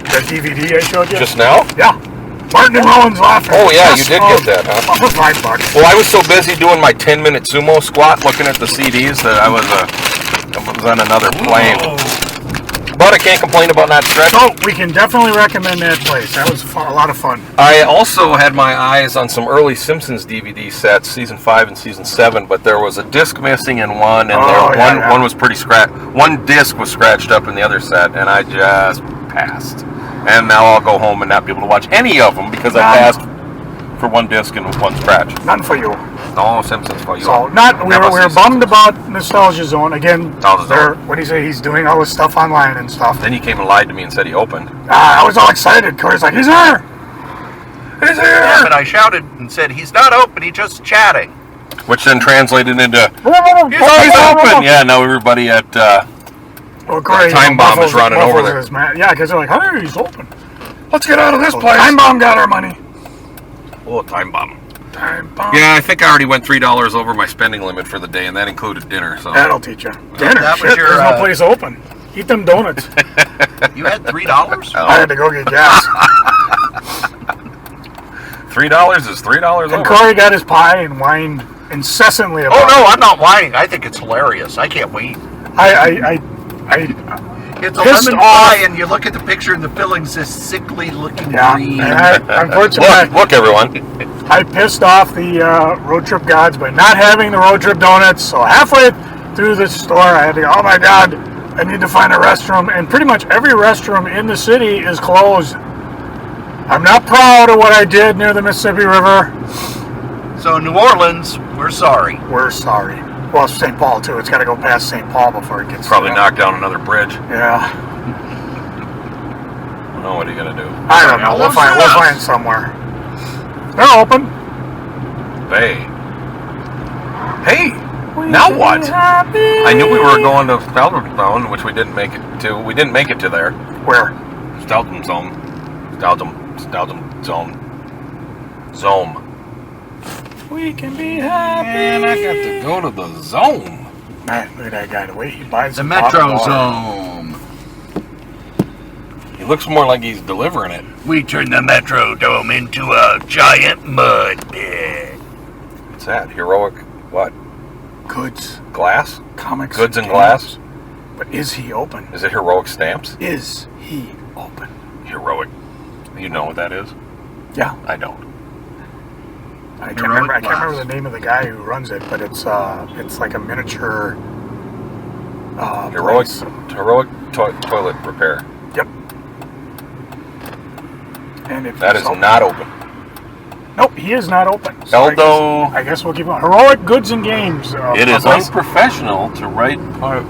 The DVD I showed you? Just now? Yeah. Martin and Rowan's laughing. Oh, yeah, you did get that, huh? For $5. Well, I was so busy doing my 10-minute sumo squat looking at the CDs that I was on another plane. But I can't complain about not stretching. So, we can definitely recommend that place. That was a lot of fun. I also had my eyes on some early Simpsons DVD sets, Season 5 and Season 7, but there was a disc missing in one, and one was pretty scratched. One disc was scratched up in the other set, and I just passed. And now I'll go home and not be able to watch any of them because I passed for one disc and one scratch. None for you. No Simpsons for you. So we were bummed about Nostalgia Zone again. What do you say? He's doing all this stuff online and stuff. Then he came and lied to me and said he opened. I was all excited. Cory's like, he's here. He's here. Yeah, but I shouted and said he's not open. He's just chatting. Which then translated into he's open. Yeah. Now everybody at Cory, Time Bomb is running over there. Yeah, because they're like, hey, he's open. Let's get out of this place. Time Bomb got our money. Oh, Time Bomb. Time Bomb. Yeah, I think I already went $3 over my spending limit for the day, and that included dinner. So that'll teach you. Dinner? That was Shit, there's no place open. Eat them donuts. You had $3? I had to go get gas. $3 is $3 over. And Cory got his pie and whined incessantly about no, I'm not whining. I think it's hilarious. I can't wait. It's a pissed lemon off. pie, and you look at the picture, and the filling's this sickly-looking green. Unfortunately, look, everyone. I pissed off the road trip gods by not having the road trip donuts. So halfway through the store, I had to go, oh my God, I need to find a restroom. And pretty much every restroom in the city is closed. I'm not proud of what I did near the Mississippi River. So New Orleans, we're sorry. We're sorry. Well, St. Paul too. It's got to go past St. Paul before it gets. Probably knock down another bridge. Yeah. Oh, what are you gonna do? I don't know. We'll find somewhere. They're open. Hey. Now what? I knew we were going to Stoughton, which we didn't make it to. We didn't make it to there. Where? Stoughton Zone. Zone. We can be happy. Man, I got to go to the zone. Man, look at that guy. The way he buys The some Metro bottled water. Zone. He looks more like he's delivering it. We turned the Metro Dome into a giant mud pit. What's that? Heroic what? Goods. Glass? Comics. Goods and glass? But is he open? Is it heroic stamps? Is he open? Heroic. You know what that is? Yeah. I don't. I can't remember the name of the guy who runs it, but it's like a miniature Heroic place. toilet repair. Yep. And if That is not open. Nope, he is not open. So Eldo. I guess we'll keep on. Heroic Goods and Games. It is unprofessional to write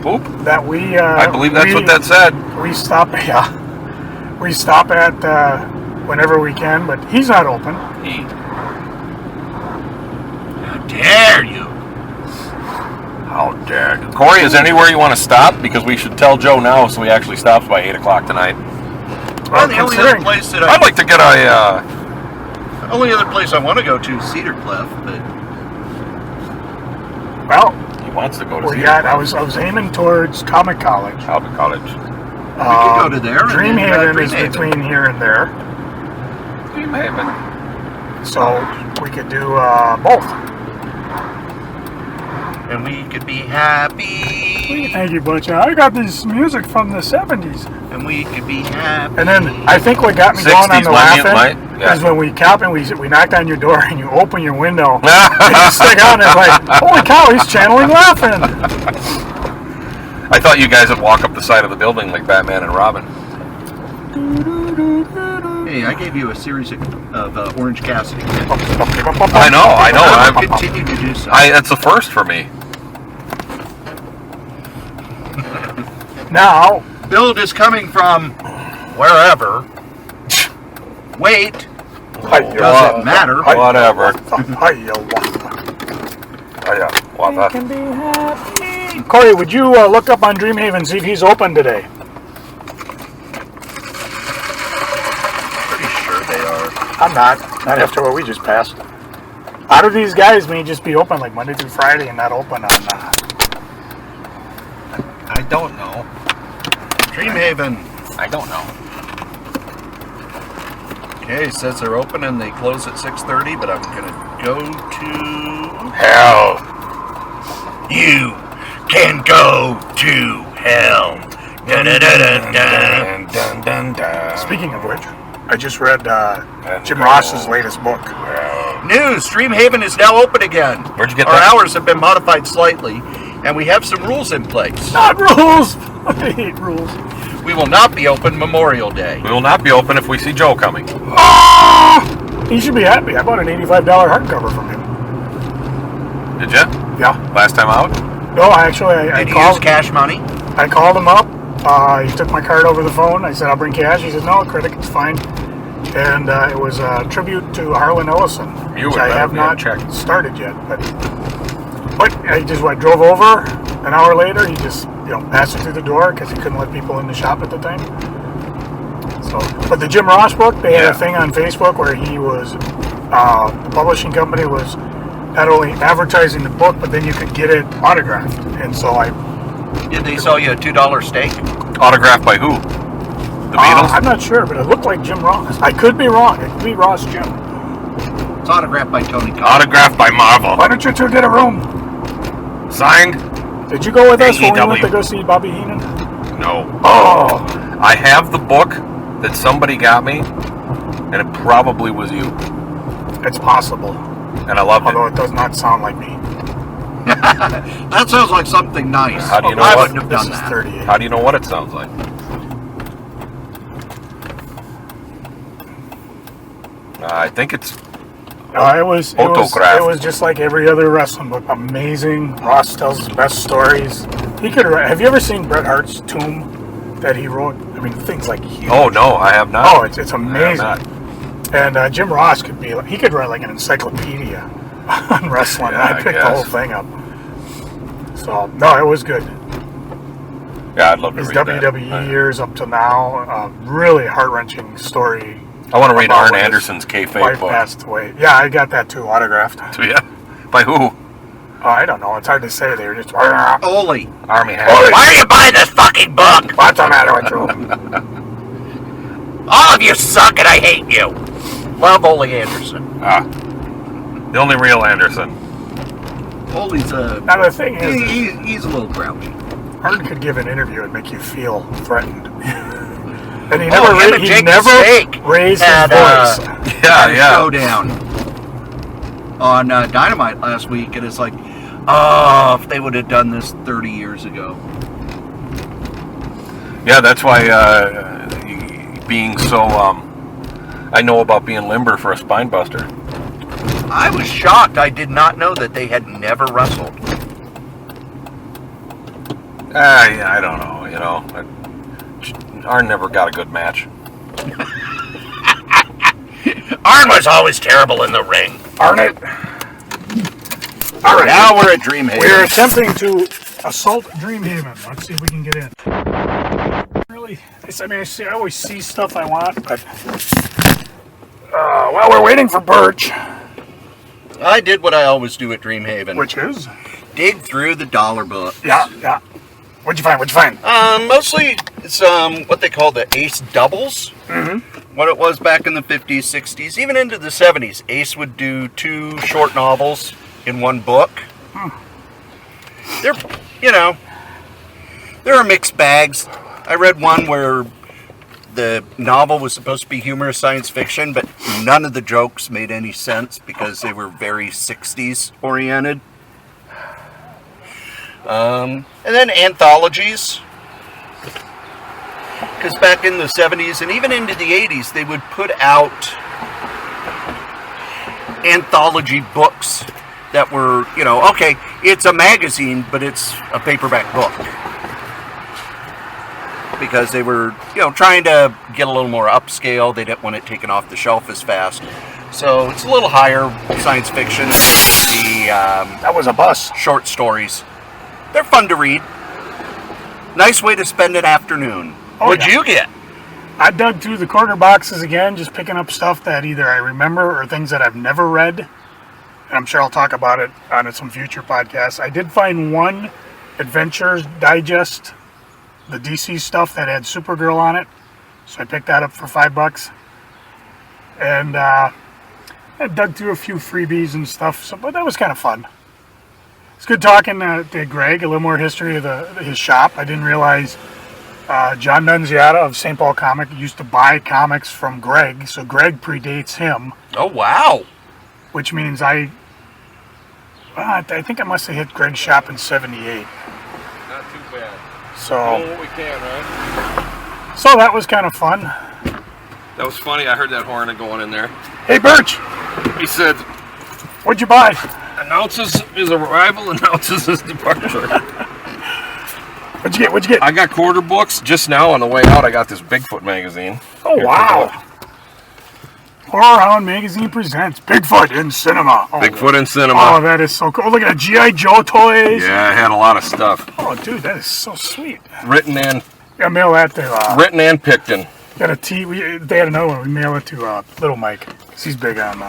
poop. That we. I believe that's what that said. We stop. Yeah. We stop at whenever we can, but he's not open. How dare you? How dare you? Cory, is there anywhere you want to stop? Because we should tell Joe now so he actually stops by 8 o'clock tonight. Well, the only other place that I'd like to get a... only other place I want to go to is Cedar Cliff, but... Well, he wants to go to Cedar Cliff. I was aiming towards Comic College. Comic College. We could go to there. Dreamhaven is between here and there. Dreamhaven. So we could do both. And we could be happy. Thank you, Butch. I got this music from the 70s. And we could be happy. And then I think what got me going on the laughing is when we cap and we knocked on your door and you open your window and you stick out and it's like, holy cow, he's channeling laughing. I thought you guys would walk up the side of the building like Batman and Robin. Hey, I gave you a series of Orange Cassidy. I know. I will continue to do so. That's the first for me. Now, Build is coming from wherever. Wait. Doesn't matter. Whatever. Can be happy. Cory, would you look up on Dreamhaven, see if he's open today? Pretty sure they are. I'm not. Not after what we just passed. How do these guys may just be open like Monday through Friday and not open on... I don't know. Dreamhaven. I don't know. Okay, it says they're open and they close at 6:30, but I'm going to go to... Hell. You can go to hell. Dun, dun, dun, dun, dun. Speaking of which, I just read Jim Ross's latest book. News, Dreamhaven is now open again. Where'd you get Our that? hours have been modified slightly, and we have some rules in place. Not rules! I hate rules. We will not be open Memorial Day. We will not be open if we see Joe coming. Oh! He should be happy. I bought an $85 hardcover from him. Did you? Yeah. Last time out? No, actually, I Did you called... use cash money? I called him up. He took my card over the phone. I said, I'll bring cash. He said, no, credit is fine. And it was a tribute to Harlan Ellison, which I have not started yet. But I drove over. An hour later, he just passed it through the door because he couldn't let people in the shop at the time. So, but the Jim Ross book, they had a thing on Facebook where he was, the publishing company was not only advertising the book, but then you could get it autographed. And so Did they sell you a $2 steak? Autographed by who? The Beatles? I'm not sure, but it looked like Jim Ross. I could be wrong. It could be Ross Jim. It's autographed by Tony Khan. Autographed by Marvel. Why don't you two get a room? Signed? Did you go with us when we AEW. went to go see Bobby Heenan? No. Oh! I have the book that somebody got me, and it probably was you. It's possible. And I loved Although it. it does not sound like me. That sounds like something nice. How do you know I what? wouldn't have This done is that. 38. How do you know what it sounds like? I think it's It was just like every other wrestling book. Amazing. Ross tells his best stories. He could. Have you ever seen Bret Hart's tomb that he wrote? I mean, things like huge. Oh no, I have not. Oh, it's amazing. And Jim Ross could be. He could write like an encyclopedia on wrestling. Yeah, I picked the whole thing up. So no, it was good. Yeah, I'd love to His read WWE that. years up to now, really heart-wrenching story. I want to read about Arn when his Anderson's kayfabe wife book. passed away. Yeah, I got that too, autographed. Yeah. By who? I don't know. It's hard to say. They were just Ole. Army Hammer. Why are you buying this fucking book? What's the matter with you? All of you suck and I hate you. Love Ole Anderson. The only real Anderson. Ole's Now the thing is, he's a little grouchy. Arn could give an interview and make you feel threatened. And he him never, and Jake the Snake raised his had, voice. Showdown on Dynamite last week, and it's like, oh, if they would have done this 30 years ago. Yeah, that's why being so, I know about being limber for a spine buster. I was shocked. I did not know that they had never wrestled. I don't know, you know. Arn never got a good match. Arn was always terrible in the ring. Arn it. All right. Now we're at Dreamhaven. We're attempting to assault Dreamhaven. Let's see if we can get in. Really, I always see stuff I want, but while we're waiting for Butch, I did what I always do at Dreamhaven. which is dig through the dollar book. yeah. What'd you find? Mostly it's what they call the Ace doubles. Mm-hmm. What it was back in the 50s, 60s, even into the 70s. Ace would do 2 short novels in one book. They're, there are mixed bags. I read one where the novel was supposed to be humorous science fiction, but none of the jokes made any sense because they were very 60s oriented. And then anthologies. Because back in the 70s and even into the 80s, they would put out anthology books that were, okay, it's a magazine, but it's a paperback book. Because they were, trying to get a little more upscale. They didn't want it taken off the shelf as fast. So it's a little higher science fiction. That was a bus. Short stories. They're fun to read. Nice way to spend an afternoon. What'd you get? I dug through the corner boxes again, just picking up stuff that either I remember or things that I've never read. And I'm sure I'll talk about it on some future podcasts. I did find one Adventures Digest, the DC stuff that had Supergirl on it. So I picked that up for $5. And I dug through a few freebies and stuff, but that was kind of fun. It's good talking to Greg, a little more history of his shop. I didn't realize John Nunziata of St. Paul Comic used to buy comics from Greg, so Greg predates him. Oh, wow. Which means I think I must have hit Greg's shop in 78. Not too bad. So, Doing what we can, right? so that was kind of fun. That was funny. I heard that horn going in there. Hey, Butch, He said, what'd you buy? announces his arrival, announces his departure. What'd you get? I got quarter books. Just now on the way out, I got this Bigfoot magazine. Oh, Here, wow. take a look. Horror Hound Magazine presents Bigfoot in Cinema. Oh, Bigfoot in cinema. Oh, that is so cool. Look at the G.I. Joe toys. Yeah, I had a lot of stuff. Oh, dude, that is so sweet. Written and Mail that to, Picton. got a T. They had another one. We mail it to Little Mike. 'Cause he's big on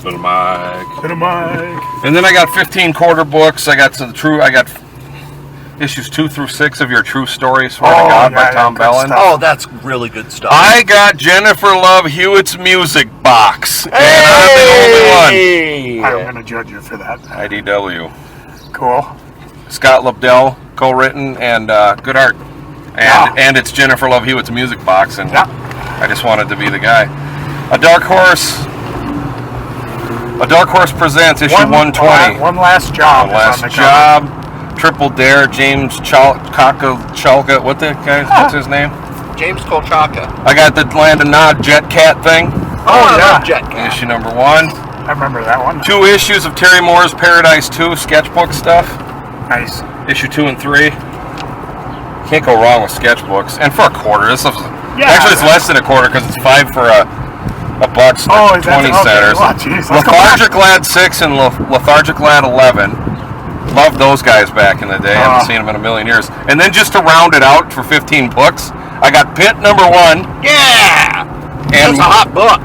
Little Mike. Little Mike. And then I got 15 quarter books. I got issues 2 through 6 of Your True Story, Swear to God, by Tom good Bellin. stuff. Oh, that's really good stuff. I got Jennifer Love Hewitt's music box. And I'm the only I'm going to judge you for that. one. IDW. Cool. Scott Lobdell, co-written, and good art. And it's Jennifer Love Hewitt's music box, and I just wanted to be the guy. A Dark Horse presents issue 120. One last job. One last job. Triple Dare. James Chalka. What's his name? James Kolchaka. I got the Land of Nod Jet Cat thing. Oh, I yeah. love Jet Cat. Issue number 1. I remember that one. 2 issues of Terry Moore's Paradise 2 sketchbook stuff. Nice. Issue 2 and 3. Can't go wrong with sketchbooks. And for a quarter, this stuff. Yeah. Actually, it's less than a quarter because it's $5 for a buck. Oh, 20 okay. centers. Oh, geez. Let's go Lethargic Lad 6 and Lethargic Lad 11. Loved those guys back in the day. I haven't seen them in a million years. And then just to round it out for 15 books, I got Pitt #1. Yeah! And That's a hot book.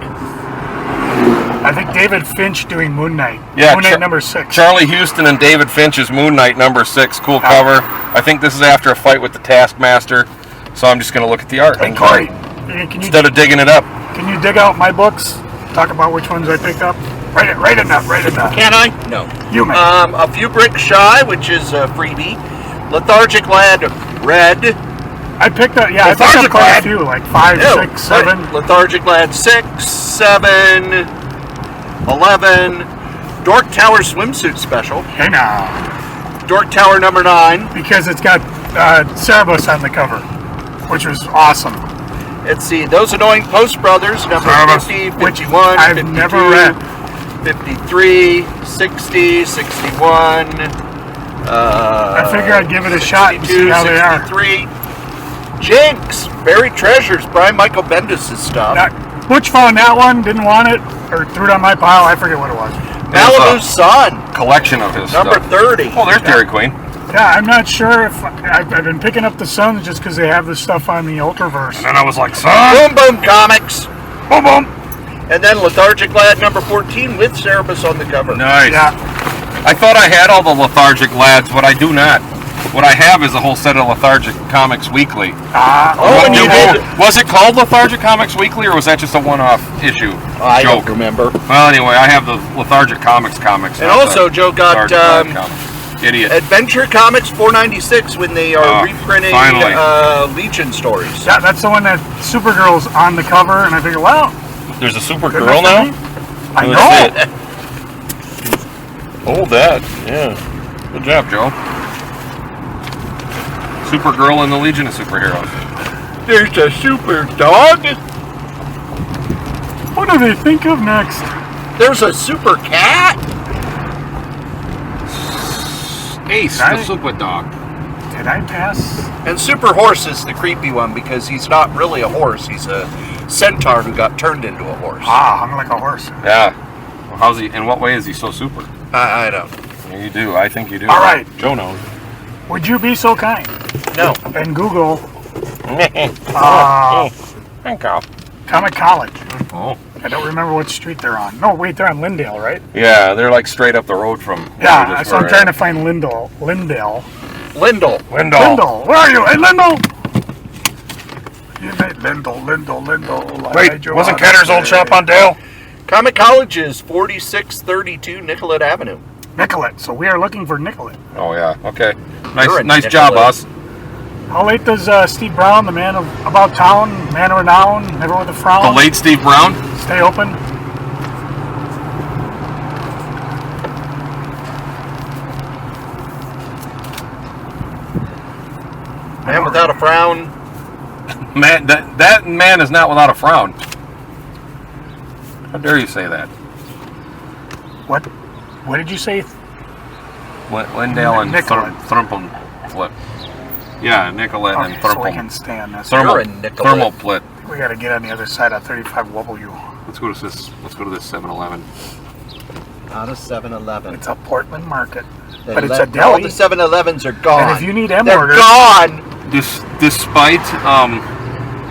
I think David Finch doing Moon Knight. Yeah, Moon Knight #6. Charlie Houston and David Finch's Moon Knight #6. Cool cover. I think this is after a fight with the Taskmaster. So I'm just going to look at the art. Hey, Cory, Instead of digging it up. can you dig out my books? Talk about which ones I picked up? Write it down. Can I? No. You may. A Few Bricks Shy, which is a freebie. Lethargic Lad Red. I picked up, I picked up Lethargic quite a Lad. few, like 5, 6, 7. Lethargic Lad 6, 7, 11. Dork Tower Swimsuit Special. Hey now. Dork Tower #9. Because it's got Cerebus on the cover, which was awesome. Let's see, Those Annoying Post Brothers, number Cerebus, 50, which 51, I've 52, never read. 53, 60, 61. I figure I'd give it a shot and see how they are. 63. Jinx, Buried Treasures, Brian Michael Bendis' stuff. Butch found that one, didn't want it, or threw it on my pile. I forget what it was. Malibu Sun, Collection of his number stuff. 30. Oh, there's Dairy Queen. Yeah, I'm not sure if I've been picking up the Suns just because they have this stuff on the Ultraverse. And I was like, son. Boom Boom Comics. Boom, boom. And then Lethargic Lad number 14 with Cerebus on the cover. Nice. Yeah, I thought I had all the Lethargic Lads, but I do not. What I have is a whole set of Lethargic Comics Weekly. and you did. Was it called Lethargic Comics Weekly, or was that just a one-off issue? I joke? don't remember. Well, anyway, I have the Lethargic Comics. And not also, the Joe got Lethargic Lad comics. Idiot. Adventure Comics 496 when they are reprinting finally. Legion stories. yeah, that's the one that Supergirl's on the cover, and I figure, well, There's a good Supergirl enough now? for me. I Let's know. Hold that. Yeah. Good job, Joe. Supergirl and the Legion of Superheroes. There's a super dog. What do they think of next? There's a super cat. Ace, Right. the Super Dog. Did I pass? And Super Horse is the creepy one because he's not really a horse. He's a centaur who got turned into a horse. Hung like a horse. Yeah. Well, how's he? In what way is he so super? I don't. Yeah, you do. I think you do. All right. Joe knows. Would you be so kind No. and Google Thank you. Comic College? Oh. I don't remember what street they're on. No, wait, they're on Lindale, right? Yeah, they're like straight up the road from. Yeah, so I'm trying to find Lindale. Lindale. Lindell. Lindell, where are you? Hey, Lindell! You made Lindell. Wait, wasn't Kenner's old shop on Dale? Comic College is 4632 Nicollet Avenue. Nicollet. So we are looking for Nicollet. Oh yeah. Okay. You're a Nice job, Nicholas. boss. How late does Steve Brown, the man of about town, man of renown, never with a frown, The late Steve Brown. stay open? Man without a frown. Man, that man is not without a frown. How dare you say that? What did you say? Lindale and Nicollet. Thermal Flip. Yeah, Nicollet and Okay, so we Thermal. can stand this. You're a Nicollet. Thermal Flip. We got to get on the other side of 35W. Let's go to this. Let's go to this 7-Eleven. Not a 7-Eleven. It's a Portland market, They but it's let- a deli. All the 7-Elevens are gone. And if you need They're M-orders, gone. Despite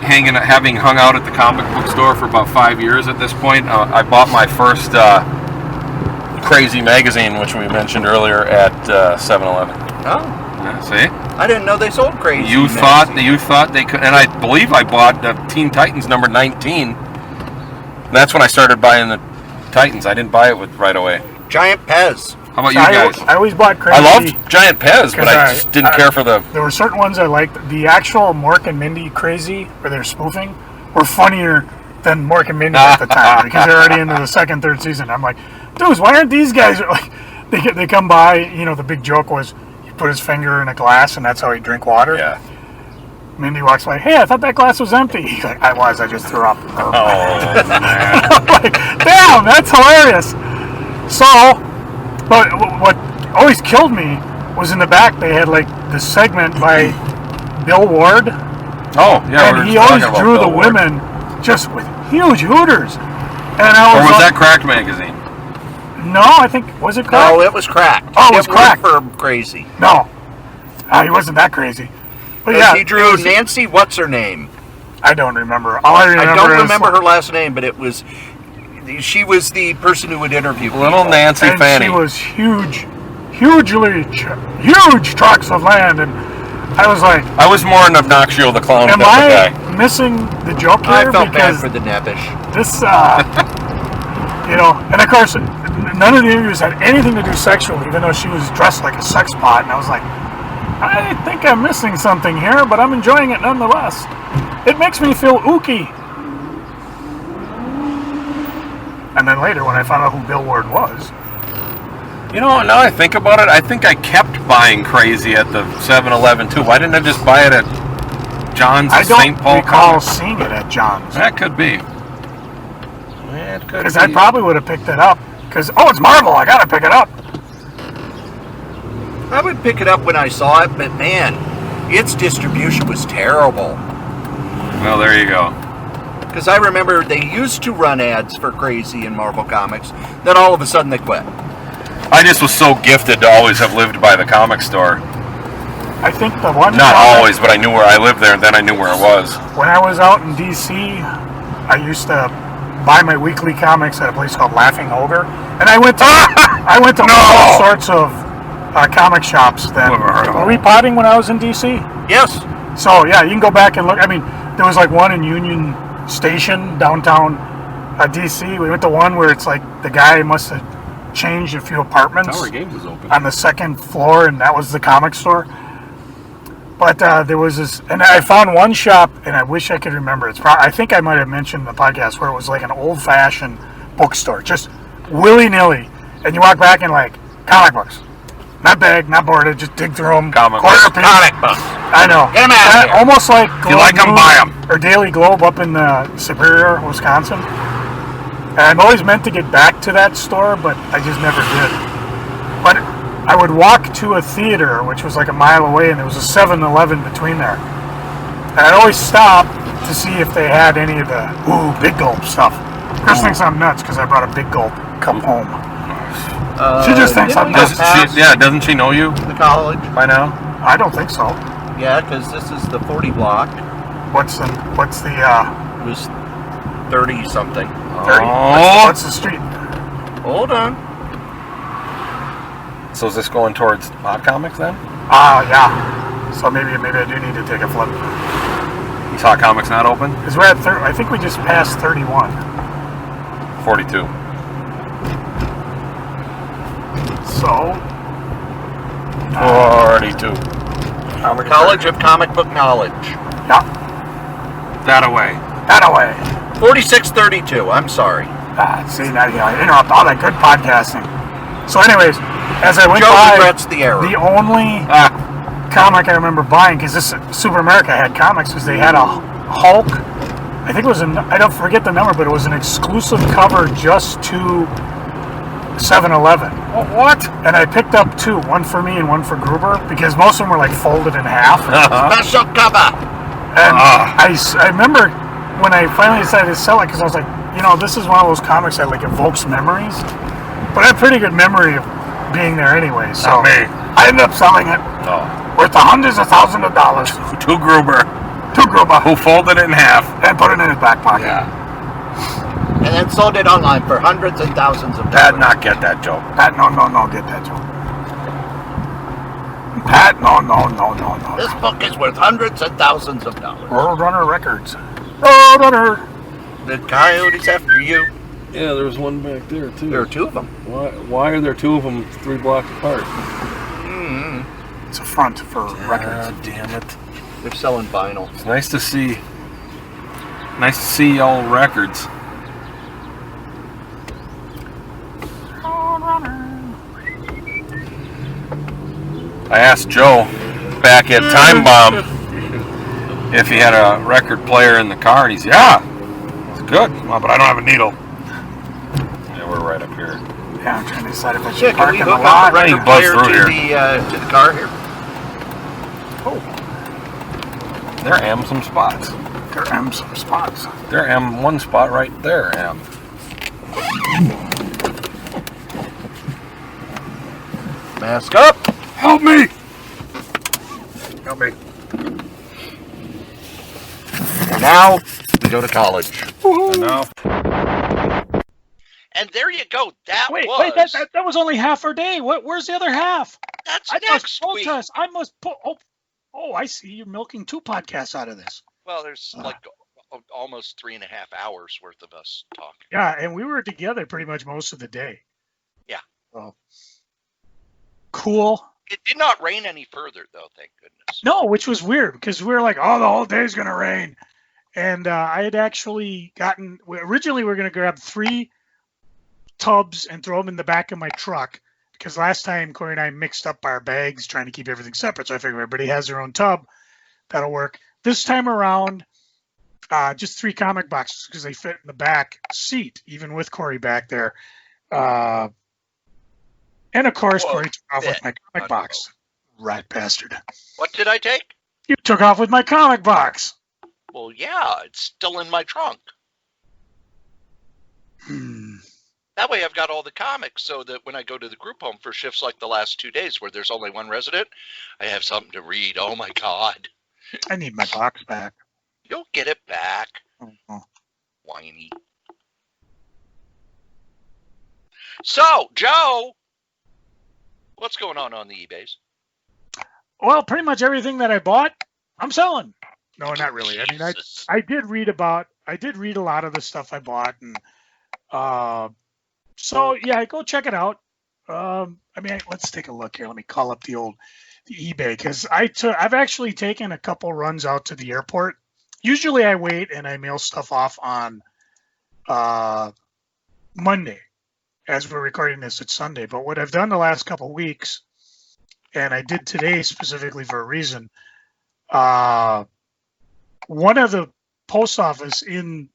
having hung out at the comic book store for about 5 years at this point, I bought my first Crazy magazine, which we mentioned earlier, at 7-Eleven. Oh, Yeah, see, I didn't know they sold Crazy. you thought they could, and I believe I bought Teen Titans number 19. That's when I started buying the Titans. I didn't buy it right away. Giant Pez. How about you I guys? always bought Crazy. I loved Giant Pez, but I Because just didn't care for the. There were certain ones I liked. The actual Mork and Mindy Crazy, where they're spoofing, were funnier than Mork and Mindy at the time because they're already into the second, third season. I'm like, dudes, why aren't these guys like? They come by. You know, the big joke was he put his finger in a glass and that's how he drink water. Yeah. Mindy walks by. Hey, I thought that glass was empty. He's like, I just threw up. Oh man. I'm like, damn, that's hilarious. So, but what always killed me was in the back they had like this segment by Bill Ward. Oh, yeah. And he always drew the women just with huge hooters. And I was Or was that Cracked Magazine? No, I think, was it Cracked? No, it was Cracked. Oh, it was Cracked. For crazy. No. He wasn't that crazy. But yeah. He drew Nancy, what's her name? I don't remember. All I remember I don't is remember her last name, but it was, she was the person who would interview people. Little Nancy and Fanny. she was huge tracts of land, and I was like, I was more an Obnoxio the Clown am type I of guy. missing the joke here? I felt bad Because for the Nebbish. this, you know, and of course, none of the interviews had anything to do sexually, even though she was dressed like a sex pot, and I was like, I think I'm missing something here, but I'm enjoying it nonetheless. It makes me feel ooky. And then later, when I found out who Bill Ward was, You know, now I think about it, I think I kept buying Crazy at the 7-Eleven too. Why didn't I just buy it at John's I don't St. Paul recall Comics? seeing it at John's. That could be. It could Because be. I probably would have picked it up. Because, oh, it's Marvel, I gotta pick it up. I would pick it up when I saw it, but man, its distribution was terrible. Well, there you go. Because I remember they used to run ads for Crazy in Marvel Comics, then all of a sudden they quit. I just was so gifted to always have lived by the comic store. I think the one Not comic- always, but I knew where I lived there, and then I knew where it was. When I was out in D.C., I used to buy my weekly comics at a place called Laughing Ogre, and I went to all sorts of comic shops then. Never heard of Were them. we potting when I was in D.C.? Yes. So yeah, you can go back and look. I mean, there was like one in Union Station, downtown D.C. We went to one where it's like the guy must have changed a few apartments Tower Games was open. on the second floor, and that was the comic store. But there was this, and I found one shop, and I wish I could remember. I think I might have mentioned in the podcast where it was like an old-fashioned bookstore, just willy-nilly. And you walk back and like comic books, not big, not boarded, just dig through them. Comic quarter books. piece. Comic books. I know. Get 'em out of here. Almost like If you like 'em, Globe buy 'em. or Daily Globe up in Superior, Wisconsin. And I've always meant to get back to that store, but I just never did. But I would walk to a theater, which was like a mile away, and there was a 7-Eleven between there. And I'd always stop to see if they had any of the Big Gulp stuff. Chris thinks I'm nuts because I brought a Big Gulp cup home. She just thinks didn't I'm we nuts. pass Doesn't she know you the college? by now? I don't think so. Yeah, because this is the 40 block. What's the It was 30 something. 30? Oh. What's the street? Hold on. So is this going towards Hot Comics then? Yeah. So maybe I do need to take a flip. Is Hot Comics not open? Because we're at I think we just passed 31. 42. So 42. College of Comic Book Knowledge. yeah, That away. that away. 4632. I'm sorry. See, now I interrupt all that good podcasting. So, anyways, as I went Joe by, regrets the error. the only comic I remember buying, because this Super America had comics, was they had a Hulk. I think it was I don't forget the number, but it was an exclusive cover just to 7-Eleven. What? And I picked up two, one for me and one for Gruber, because most of them were like folded in half. Special cover. And I remember when I finally decided to sell it, because I was like, this is one of those comics that like evokes memories. But I have a pretty good memory of being there anyway, so Not me. I ended up selling it No. worth hundreds of thousands of dollars To Gruber, to Gruber who folded it in half. and put it in his back pocket. Yeah. And then sold it online for hundreds and thousands of Dad dollars. not get that joke. Pat, no, get that joke. Pat, no. This book is worth hundreds and thousands of dollars. Roadrunner Records. Roadrunner. The coyote's after you. Yeah, there's one back there too. There are two of them. Why are there two of them 3 blocks apart? It's a front for records. Damn it. They're selling vinyl. It's nice to see. Nice to see all records. I asked Joe back at Time Bomb if he had a record player in the car, and he said, "Yeah, it's good, well, but I don't have a needle." Yeah, we're right up here. Yeah, I'm trying to decide if I Yeah, should can park we in the hook up lot. a record buzz player through to the car here? Oh, There am some spots. there am some spots. There am one spot right there. Am. Mask up. Help me! Help me. And now we go to college. And now, And there you go. That Wait, was that was only half our day. Where's the other half? that's I next must week. protest. I must put. Oh, I see. You're milking 2 podcasts out of this. Well, there's like almost 3.5 hours worth of us talking. Yeah, and we were together pretty much most of the day. Yeah. So, cool. It did not rain any further, though. Thank goodness. No, which was weird because we were like, oh, the whole day's gonna rain, and I had actually gotten. Originally, we were gonna grab 3 tubs and throw them in the back of my truck because last time Cory and I mixed up our bags trying to keep everything separate. So I figured everybody has their own tub. That'll work. This time around, just 3 comic boxes because they fit in the back seat, even with Cory back there. And of course, Whoa, Cory took off with fit. my comic box. Rat bastard. What did I take? You took off with my comic box. Well, yeah, it's still in my trunk. That way I've got all the comics so that when I go to the group home for shifts like the last 2 days where there's only one resident, I have something to read. Oh my God. I need my box back. You'll get it back. Oh. Whiny. So, Joe, what's going on the eBays? Well, pretty much everything that I bought, I'm selling. No, not really. I mean, Jesus. I did read a lot of the stuff I bought, and so yeah, go check it out. I mean, let's take a look here. Let me call up the eBay because I've actually taken a couple runs out to the airport. Usually I wait and I mail stuff off on Monday. As we're recording this, it's Sunday. But what I've done the last couple weeks, and I did today specifically for a reason, one of the post office in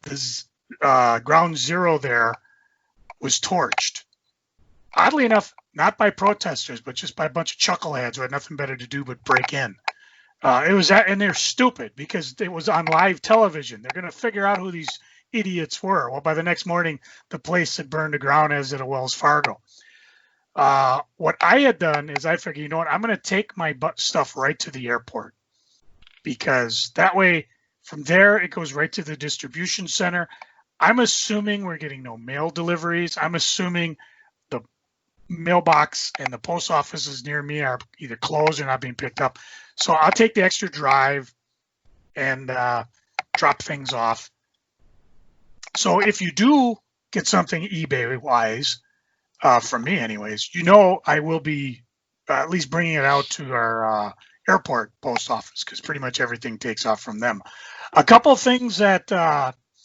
this ground zero there was torched. Oddly enough, not by protesters, but just by a bunch of chuckleheads who had nothing better to do but break in. It was that, and they're stupid because it was on live television. They're going to figure out who these idiots were. Well, by the next morning, the place had burned to ground, as did a Wells Fargo. What I had done is I figured, you know what, I'm going to take my stuff right to the airport because that way from there it goes right to the distribution center. I'm assuming we're getting no mail deliveries. I'm assuming the mailbox and the post offices near me are either closed or not being picked up. So I'll take the extra drive and drop things off. So if you do get something eBay-wise, from me anyways, you know I will be at least bringing it out to our airport post office because pretty much everything takes off from them. A couple of things that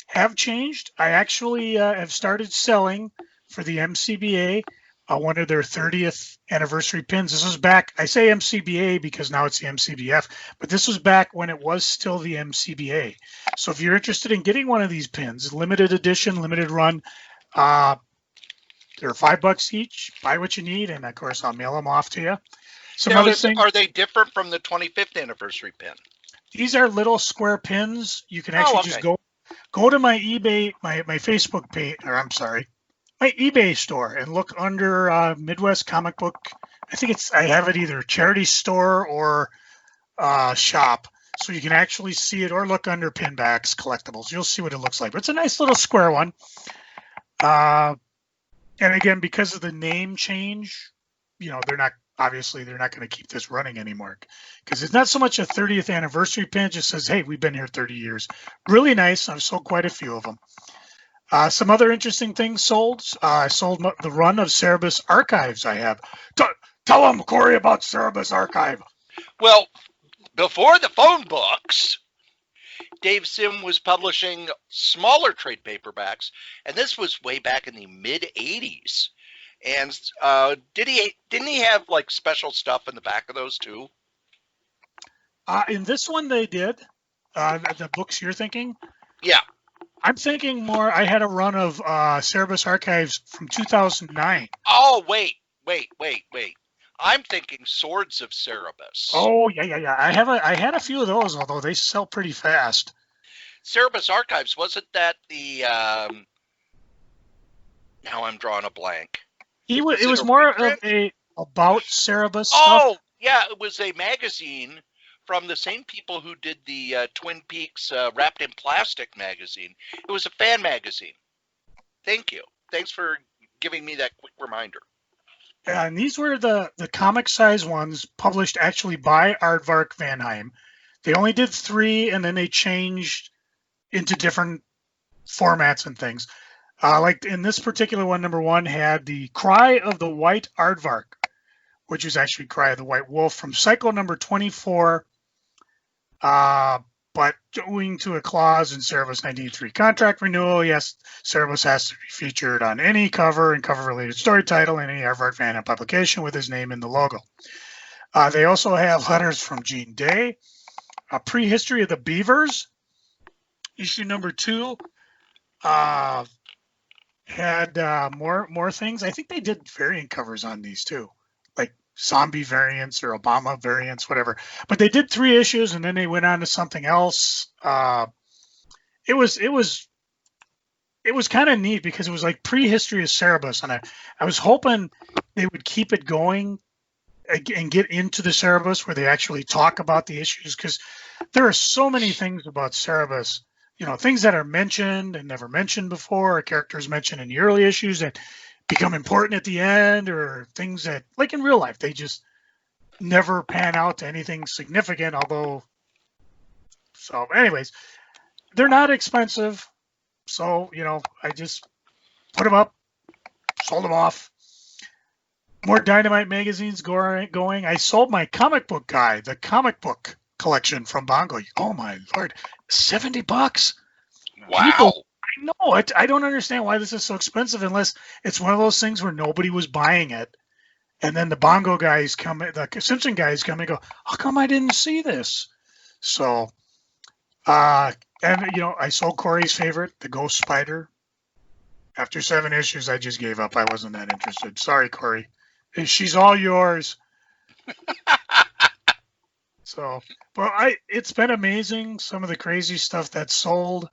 have changed. I actually have started selling for the MCBA one of their 30th anniversary pins. This was back, I say MCBA because now it's the MCBF, but this was back when it was still the MCBA. So if you're interested in getting one of these pins, limited edition, limited run, they're $5 each. Buy what you need, and of course I'll mail them off to you. Now, are they different from the 25th anniversary pin? These are little square pins. You can actually just go to my eBay, my Facebook page, or I'm sorry, my eBay store and look under Midwest Comic Book. I have it either charity store or shop. So you can actually see it, or look under Pinbacks Collectibles. You'll see what it looks like. But it's a nice little square one. And again, because of the name change, you know, they're not going to keep this running anymore because it's not so much a 30th anniversary pin. It just says, hey, we've been here 30 years. Really nice. I've sold quite a few of them. Some other interesting things sold. I sold the run of Cerebus Archives I have. Tell them, Cory, about Cerebus Archive. Well, before the phone books, Dave Sim was publishing smaller trade paperbacks, and this was way back in the mid 80s. And didn't he have like special stuff in the back of those too? In this one they did. The books you're thinking? Yeah. I'm thinking more. I had a run of Cerebus Archives from 2009. Oh, wait. I'm thinking Swords of Cerebus. Oh yeah. I had a few of those, although they sell pretty fast. Cerebus Archives, wasn't that the? Now I'm drawing a blank. It Was was a more reprint? of about Cerebus stuff. Oh, yeah, it was a magazine from the same people who did the Twin Peaks Wrapped in Plastic magazine. It was a fan magazine. Thank you. Thanks for giving me that quick reminder. And these were the comic size ones published actually by Aardvark Vanheim. They only did 3, and then they changed into different formats and things. Like in this particular one, number 1 had the Cry of the White Aardvark, which is actually Cry of the White Wolf from cycle number 24, but owing to a clause in Cerebus 1983 contract renewal, yes, Cerebus has to be featured on any cover and cover-related story title in any Aardvark Vanheim publication with his name in the logo. They also have letters from Gene Day, a prehistory of the Beavers, issue number 2. Had more things. I think they did variant covers on these too, like zombie variants or Obama variants, whatever. But they did 3 issues, and then they went on to something else. It was kind of neat because it was like prehistory of Cerebus, and I was hoping they would keep it going and get into the Cerebus where they actually talk about the issues, because there are so many things about Cerebus. You know, things that are mentioned and never mentioned before, or characters mentioned in the early issues that become important at the end, or things that, like in real life, they just never pan out to anything significant, so anyways, they're not expensive. So, I just put them up, sold them off. More Dynamite magazines going. I sold my comic book guy, the comic book collection from Bongo. Oh my Lord, $70. Wow. I know it. I don't understand why this is so expensive unless it's one of those things where nobody was buying it. And then the Bongo guys come, the Simpson guys come and go, how come I didn't see this? So, I sold Cory's favorite, the Ghost Spider. After 7 issues, I just gave up. I wasn't that interested. Sorry, Cory. She's all yours. So, but it's been amazing. Some of the crazy stuff that's sold.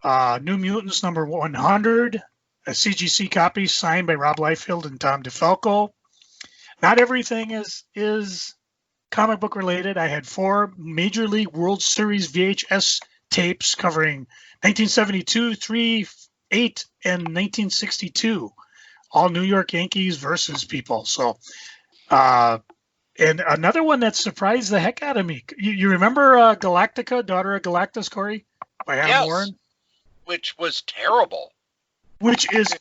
New Mutants number 100, a CGC copy signed by Rob Liefeld and Tom DeFalco. Not everything is comic book related. I had 4 Major League World Series VHS tapes covering 1972, 3, 8, and 1962. All New York Yankees versus people. So, and another one that surprised the heck out of me. You remember Galactica, Daughter of Galactus, Cory? By Adam Warren? Which was terrible. Which is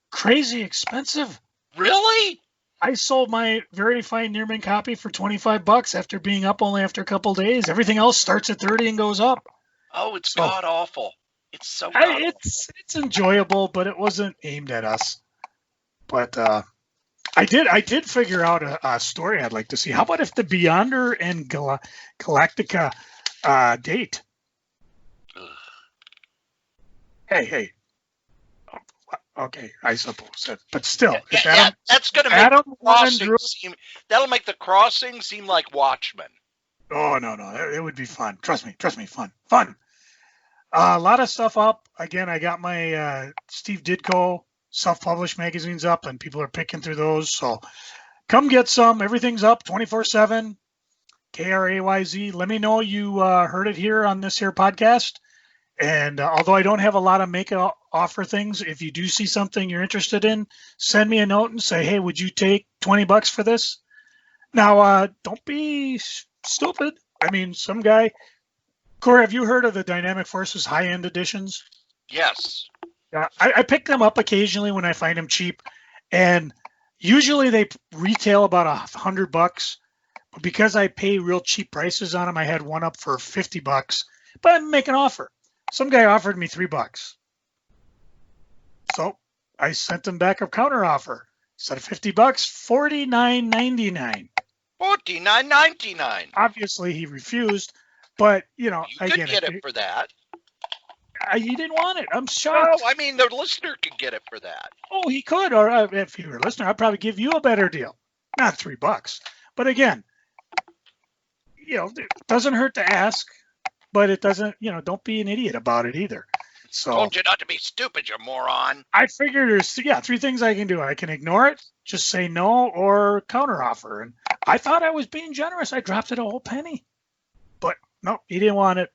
crazy expensive. Really? I sold my very fine Nearman copy for $25 after being up only after a couple of days. Everything else starts at 30 and goes up. Oh, it's god awful. It's so god awful. It's enjoyable, but it wasn't aimed at us. But I did figure out a story I'd like to see. How about if the Beyonder and Galactica date? Hey. Okay, I suppose that, but still, that's going to make the crossing that'll make the crossing seem like Watchmen. Oh no, it would be fun. Trust me, fun. A lot of stuff up. Again, I got my Steve Ditko self-published magazines up, and people are picking through those. So come get some. Everything's up 24/7. KRAYZ. Let me know you heard it here on this here podcast. And although I don't have a lot of make offer things, if you do see something you're interested in, send me a note and say, hey, would you take $20 for this? Now, don't be stupid. I mean, some guy. Cory, have you heard of the Dynamic Forces high-end editions? Yes. Yeah, I pick them up occasionally when I find them cheap, and usually they retail about $100. But because I pay real cheap prices on them, I had one up for $50. But I make an offer. Some guy offered me $3. So I sent him back a counter offer. Instead of $50, $49.99. $49.99. Obviously, he refused, but you could get it for that. He didn't want it. I'm No, shocked. I mean, the listener could get it for that. Oh, he could. Or if you were a listener, I'd probably give you a better deal. Not $3. But again, it doesn't hurt to ask, but it doesn't, don't be an idiot about it either. So Told you not to be stupid, you moron. I figured there's, 3 things I can do. I can ignore it, just say no, or counteroffer. And I thought I was being generous. I dropped it a whole penny. But no, he didn't want it.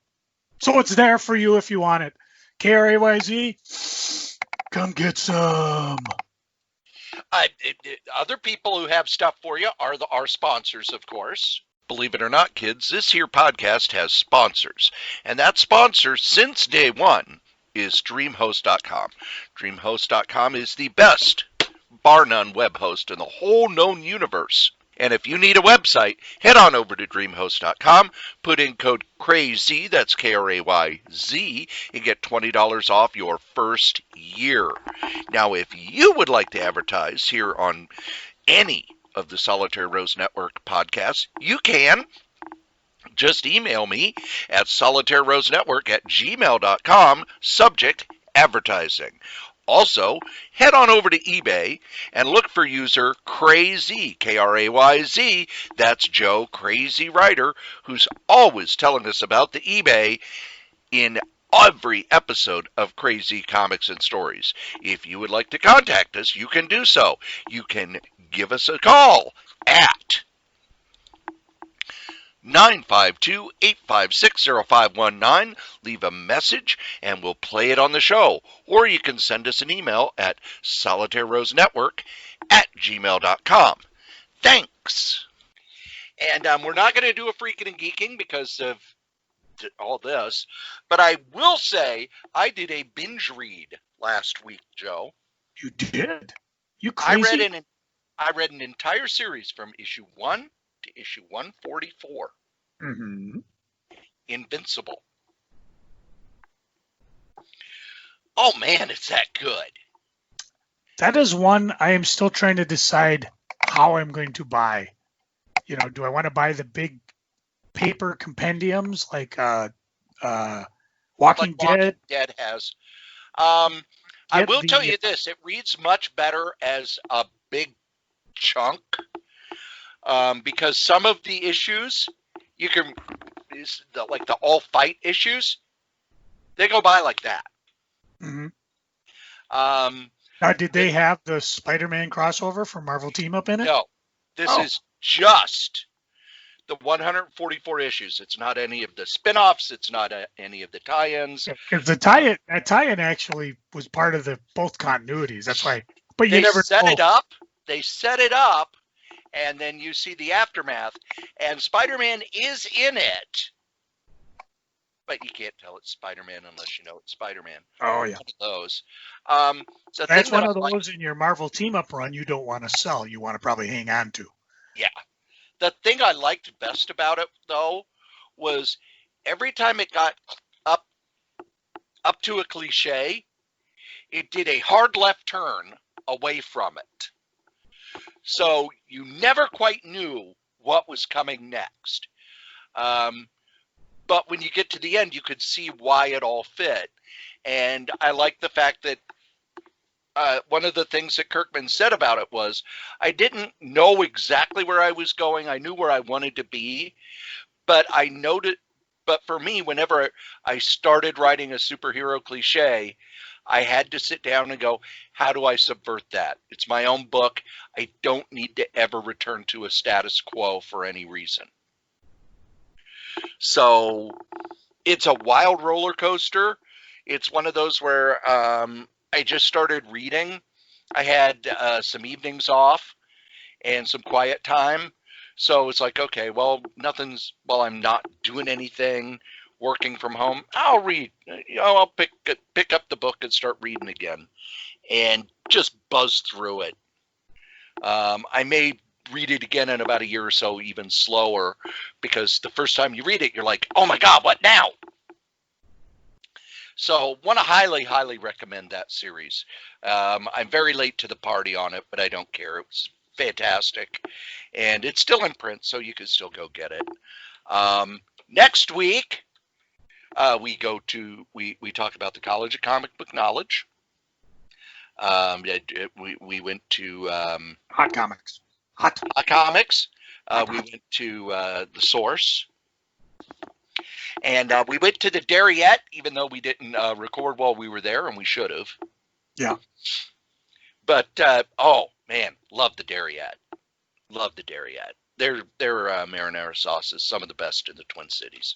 So it's there for you if you want it. KRAYZ, come get some. Other people who have stuff for you are our sponsors, of course. Believe it or not, kids, this here podcast has sponsors. And that sponsor, since day one, is DreamHost.com. DreamHost.com is the best, bar none, web host in the whole known universe. And if you need a website, head on over to DreamHost.com, put in code KRAYZ, that's KRAYZ, and get $20 off your first year. Now, if you would like to advertise here on any of the Solitaire Rose Network podcasts, you can. Just email me at solitairerosenetwork@gmail.com, subject advertising. Also, head on over to eBay and look for user Krayz, Krayz. That's Joe, Crazy Writer, who's always telling us about the eBay in every episode of Crazy Comics and Stories. If you would like to contact us, you can do so. You can give us a call at 952-856-0519. Leave a message and we'll play it on the show. Or you can send us an email at solitairerosenetwork@gmail.com. Thanks. And we're not going to do a Freaking and Geeking because of all this, but I will say I did a binge read last week, Joe. You did? You crazy? I read an entire series from issue 1 to issue 144. Mm-hmm. Invincible. Oh man, it's that good. That is one I am still trying to decide how I'm going to buy. Do I want to buy the big paper compendiums like Walking Dead? Dead has. I will tell you this, it reads much better as a big chunk. Because some of the issues like the all fight issues, they go by like that. Mm-hmm. Now, did they have the Spider-Man crossover from Marvel Team Up in it? No, this is just the 144 issues. It's not any of the spin-offs. It's not any of the tie-ins. Because that tie-in actually was part of both continuities. That's why. But you never set it up. They set it up. And then you see the aftermath, and Spider-Man is in it. But you can't tell it's Spider-Man unless you know it's Spider-Man. Oh, yeah. One of those. That's one of those in your Marvel Team-Up run you don't want to sell. You want to probably hang on to. Yeah. The thing I liked best about it, though, was every time it got up to a cliche, it did a hard left turn away from it. So you never quite knew what was coming next. But when you get to the end, you could see why it all fit. And I like the fact that one of the things that Kirkman said about it was, I didn't know exactly where I was going. I knew where I wanted to be. But for me, whenever I started writing a superhero cliche, I had to sit down and go, how do I subvert that? It's my own book. I don't need to ever return to a status quo for any reason. So it's a wild roller coaster. It's one of those where I just started reading. I had some evenings off and some quiet time. So it's like, okay, well, I'm not doing anything, working from home, I'll read. I'll pick up the book and start reading again, and just buzz through it. I may read it again in about a year or so, even slower, because the first time you read it, you're like, oh my God, what now? So want to highly, highly recommend that series. I'm very late to the party on it, but I don't care. It was fantastic. And it's still in print, so you can still go get it. Next week, We talk about the College of Comic Book Knowledge. We went to Hot comics. Hot. comics. We went to the Source. And we went to the Darriette, even though we didn't record while we were there, and we should have. Yeah. But oh man, love the Darriette. Love the Darriette. Their marinara sauce is some of the best in the Twin Cities.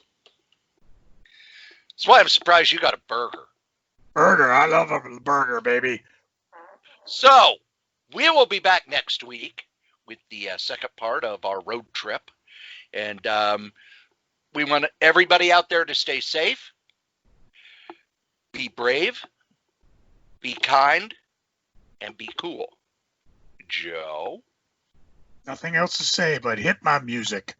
That's why I'm surprised you got a burger. Burger. I love a burger, baby. So we will be back next week with the second part of our road trip, and we want everybody out there to stay safe, be brave, be kind, and be cool. Joe? Nothing else to say but hit my music.